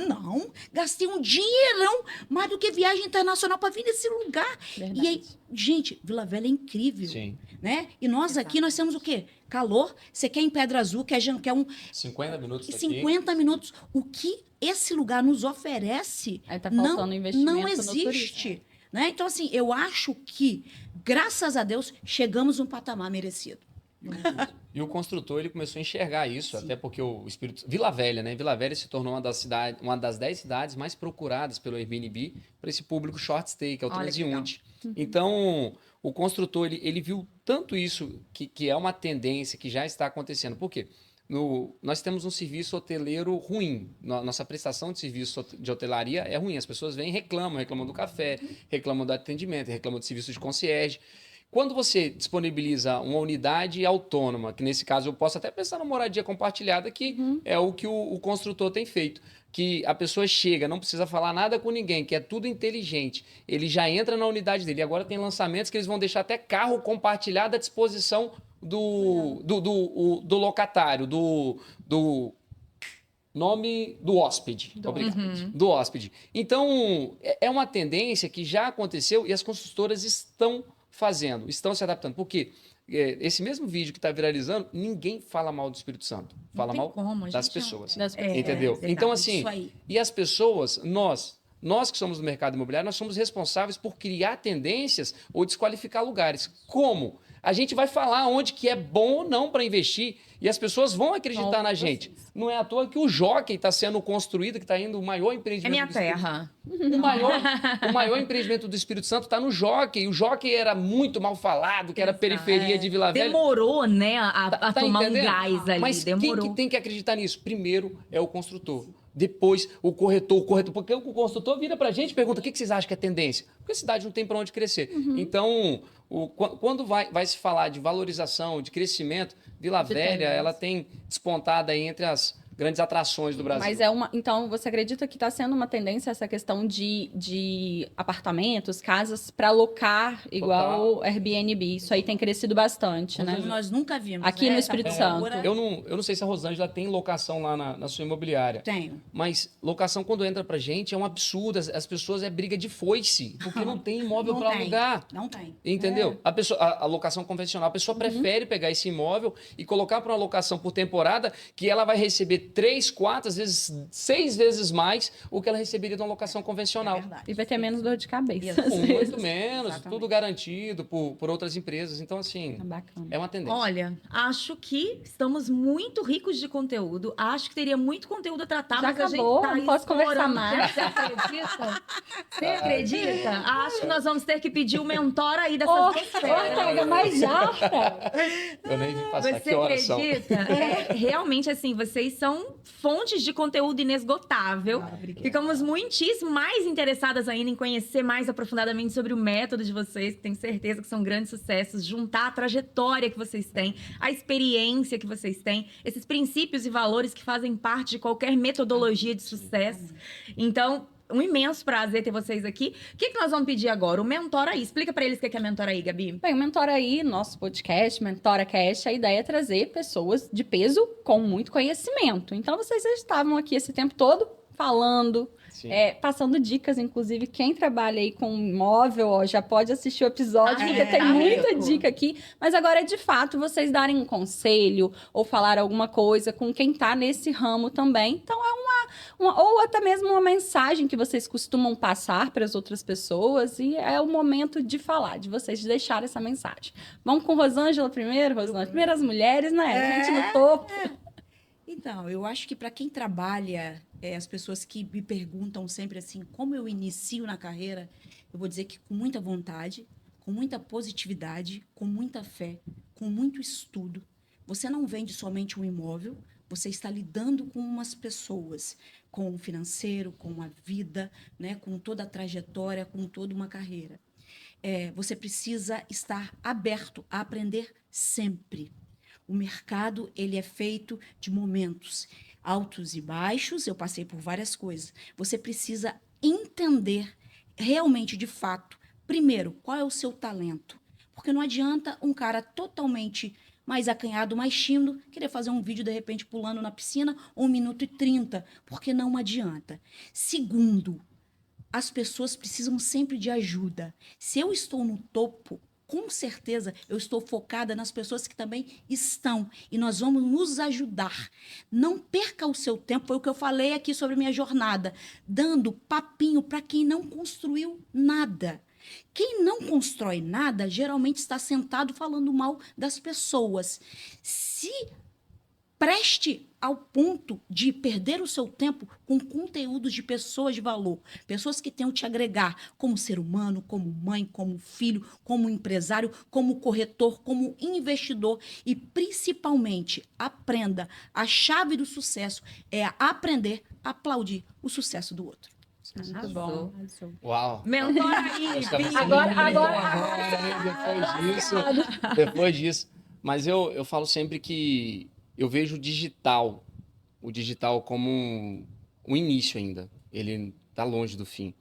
D: não, gastei um dinheirão, mais do que viagem internacional para vir nesse lugar.
B: Verdade.
D: E aí, gente, Vila Velha é incrível,
C: Sim.
D: né? E nós aqui, nós temos o quê? Calor, você quer em Pedra Azul, quer
C: 50 minutos daqui.
D: 50 minutos. O que esse lugar nos oferece
B: Aí tá faltando investimento
D: não
B: no
D: existe. Né? Então, assim, eu acho que, graças a Deus, chegamos num patamar merecido.
C: E o construtor, ele começou a enxergar isso, até porque o Espírito... Vila Velha, né? Vila Velha se tornou uma das 10 cidades mais procuradas pelo Airbnb para esse público short stay, que é o
A: Olha que
C: transeunte. Então, o construtor, ele viu tanto isso, que é uma tendência que já está acontecendo. Por quê? Nós temos um serviço hoteleiro ruim. Nossa prestação de serviço de hotelaria é ruim. As pessoas vêm e reclamam do café, reclamam do atendimento, reclamam do serviço de concierge. Quando você disponibiliza uma unidade autônoma, que nesse caso eu posso até pensar na moradia compartilhada, que é o que o construtor tem feito, que a pessoa chega, não precisa falar nada com ninguém, que é tudo inteligente, ele já entra na unidade dele. E agora tem lançamentos que eles vão deixar até carro compartilhado à disposição do locatário, do nome do hóspede. Obrigado. Do hóspede. Então, é uma tendência que já aconteceu e as construtoras estão fazendo, estão se adaptando. Por quê? Esse mesmo vídeo que está viralizando, ninguém fala mal do Espírito Santo. Fala mal das pessoas. Entendeu? Então, assim, e as pessoas, nós que somos do mercado imobiliário, nós somos responsáveis por criar tendências ou desqualificar lugares. Como? A gente vai falar onde que é bom ou não para investir e as pessoas vão acreditar na gente. Não é à toa que o Jockey está sendo construído, que está indo o maior empreendimento.
A: É minha terra.
C: O maior empreendimento do Espírito Santo está no Jockey. O Jockey era muito mal falado, que era periferia de Vila Velha.
A: Demorou, né, a tomar
C: entendendo?
A: um gás ali.
C: Mas
A: demorou.
C: quem que tem que acreditar nisso? Primeiro é o construtor. Depois, o corretor. Porque o construtor vira pra gente e pergunta: o que vocês acham que é tendência? Porque a cidade não tem para onde crescer. Então, quando vai se falar de valorização, de crescimento, Vila Velha, ela tem despontado aí entre as grandes atrações do Brasil.
B: Mas então, você acredita que está sendo uma tendência essa questão de apartamentos, casas para alocar igual Airbnb? Isso aí tem crescido bastante, né?
D: Nós nunca vimos.
B: Aqui no Espírito Santo.
C: Eu não sei se a Rosângela tem locação lá na sua imobiliária.
D: Tenho.
C: Mas locação, quando entra pra gente, é um absurdo. As pessoas briga de foice, porque não tem imóvel para alugar.
D: Não tem.
C: Entendeu? A locação convencional, a pessoa prefere pegar esse imóvel e colocar para uma locação por temporada, que ela vai receber 3, 4, às vezes 6 vezes mais o que ela receberia de uma locação convencional.
B: E vai ter menos dor de cabeça.
C: Muito menos, tudo garantido por outras empresas. Então, assim, é uma tendência.
A: Olha, acho que estamos muito ricos de conteúdo. Acho que teria muito conteúdo a tratar,
B: Já
A: mas
B: acabou,
A: a gente tá
B: não posso conversar
A: explorando.
B: mais.
A: Você acredita? Você acredita? Acho que nós vamos ter que pedir o mentor aí dessas duas
B: Pega mais já.
C: Eu nem vi passar.
A: Você
C: Que horas são?
A: acredita? Realmente, assim, vocês são fontes de conteúdo inesgotável. Ficamos muitíssimo mais interessadas ainda em conhecer mais aprofundadamente sobre o método de vocês, que tenho certeza que são grandes sucessos, juntar a trajetória que vocês têm, a experiência que vocês têm, esses princípios e valores que fazem parte de qualquer metodologia de sucesso. Então, um imenso prazer ter vocês aqui. O que nós vamos pedir agora? O Mentora aí. Explica pra eles o que é Mentora aí, Gabi.
B: Bem, o Mentora aí, nosso podcast, Mentora Cast, a ideia é trazer pessoas de peso com muito conhecimento. Então, vocês já estavam aqui esse tempo todo falando, passando dicas, inclusive, quem trabalha aí com imóvel, ó, já pode assistir o episódio, porque tem muita dica aqui. Mas agora é, de fato, vocês darem um conselho ou falar alguma coisa com quem tá nesse ramo também. Então, ou até mesmo uma mensagem que vocês costumam passar para as outras pessoas, e é o momento de falar, de vocês deixar essa mensagem. Vamos com Rosângela primeiro, Rosângela? Primeiro as mulheres, né? A gente no topo.
D: Então, eu acho que para quem trabalha, as pessoas que me perguntam sempre assim, como eu inicio na carreira, eu vou dizer que com muita vontade, com muita positividade, com muita fé, com muito estudo, você não vende somente um imóvel, você está lidando com umas pessoas, com o financeiro, com a vida, né, com toda a trajetória, com toda uma carreira. Você precisa estar aberto a aprender sempre. O mercado, ele é feito de momentos altos e baixos. Eu passei por várias coisas. Você precisa entender realmente, de fato, primeiro, qual é o seu talento. Porque não adianta um cara totalmente mais acanhado, mais tímido, querer fazer um vídeo, de repente, pulando na piscina, 1 minuto e 30, porque não adianta. Segundo, as pessoas precisam sempre de ajuda. Se eu estou no topo, com certeza eu estou focada nas pessoas que também estão. E nós vamos nos ajudar. Não perca o seu tempo, foi o que eu falei aqui sobre minha jornada, dando papinho para quem não construiu nada. Quem não constrói nada, geralmente está sentado falando mal das pessoas. Se preste ao ponto de perder o seu tempo com conteúdos de pessoas de valor, pessoas que tenham te agregar como ser humano, como mãe, como filho, como empresário, como corretor, como investidor e, principalmente, aprenda. A chave do sucesso é aprender a aplaudir o sucesso do outro.
B: Muito bom.
C: Uau!
A: Mentora aí,
C: Depois disso. Mas eu falo sempre que eu vejo o digital como um início ainda. Ele está longe do fim.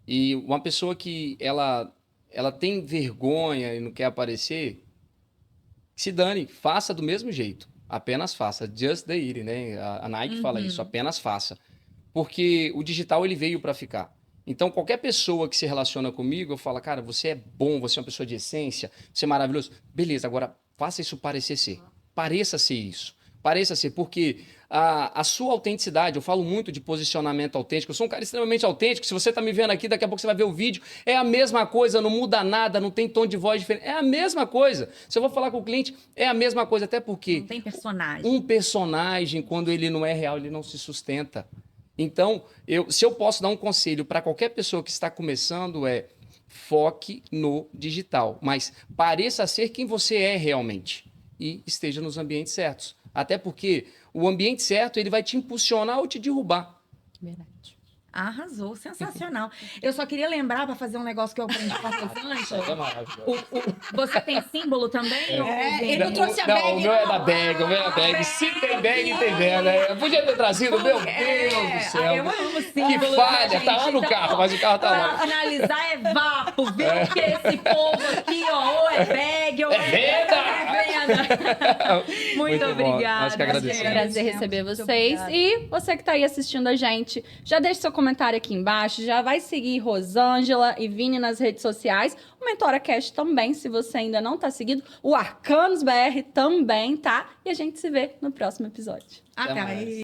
C: E uma pessoa que ela tem vergonha e não quer aparecer, se dane, faça do mesmo jeito. Apenas faça. Just the it, né? A Nike fala isso, apenas faça. Porque o digital ele veio para ficar. Então, qualquer pessoa que se relaciona comigo, eu falo, cara, você é bom, você é uma pessoa de essência, você é maravilhoso. Beleza, agora faça isso parecer ser. Pareça ser isso. Pareça ser, porque a sua autenticidade, eu falo muito de posicionamento autêntico, eu sou um cara extremamente autêntico, se você está me vendo aqui, daqui a pouco você vai ver o vídeo, é a mesma coisa, não muda nada, não tem tom de voz diferente, é a mesma coisa. Se eu vou falar com o cliente, é a mesma coisa, até porque...
A: Não tem personagem.
C: Um personagem, quando ele não é real, ele não se sustenta. Então, se eu posso dar um conselho para qualquer pessoa que está começando, foque no digital, mas pareça ser quem você é realmente e esteja nos ambientes certos. Até porque o ambiente certo ele vai te impulsionar ou te derrubar.
B: Verdade.
A: Arrasou, sensacional. Eu só queria lembrar, para fazer um negócio que eu aprendi com a Rosângela.
C: É maravilhoso.
A: Você tem símbolo também?
D: Ele não trouxe a bag.
C: Não, o meu é da bag, o meu é da bag. Se tem bag, tem bag, né? Eu podia ter trazido, meu Deus do céu.
A: Eu amo símbolo.
C: Que falha, tá lá no carro, mas o carro tá lá.
A: Pra finalizar, é vapo, viu? Porque esse povo aqui, ó, ou é bag, ou é venda. Muito obrigada.
C: Nós que agradecemos.
B: É um prazer receber vocês. E você que tá aí assistindo a gente, já deixa seu comentário aqui embaixo, já vai seguir Rosângela e Vini nas redes sociais, o Mentora Cast também, se você ainda não tá seguindo, o Arcanos BR também, tá? E a gente se vê no próximo episódio.
A: Até mais.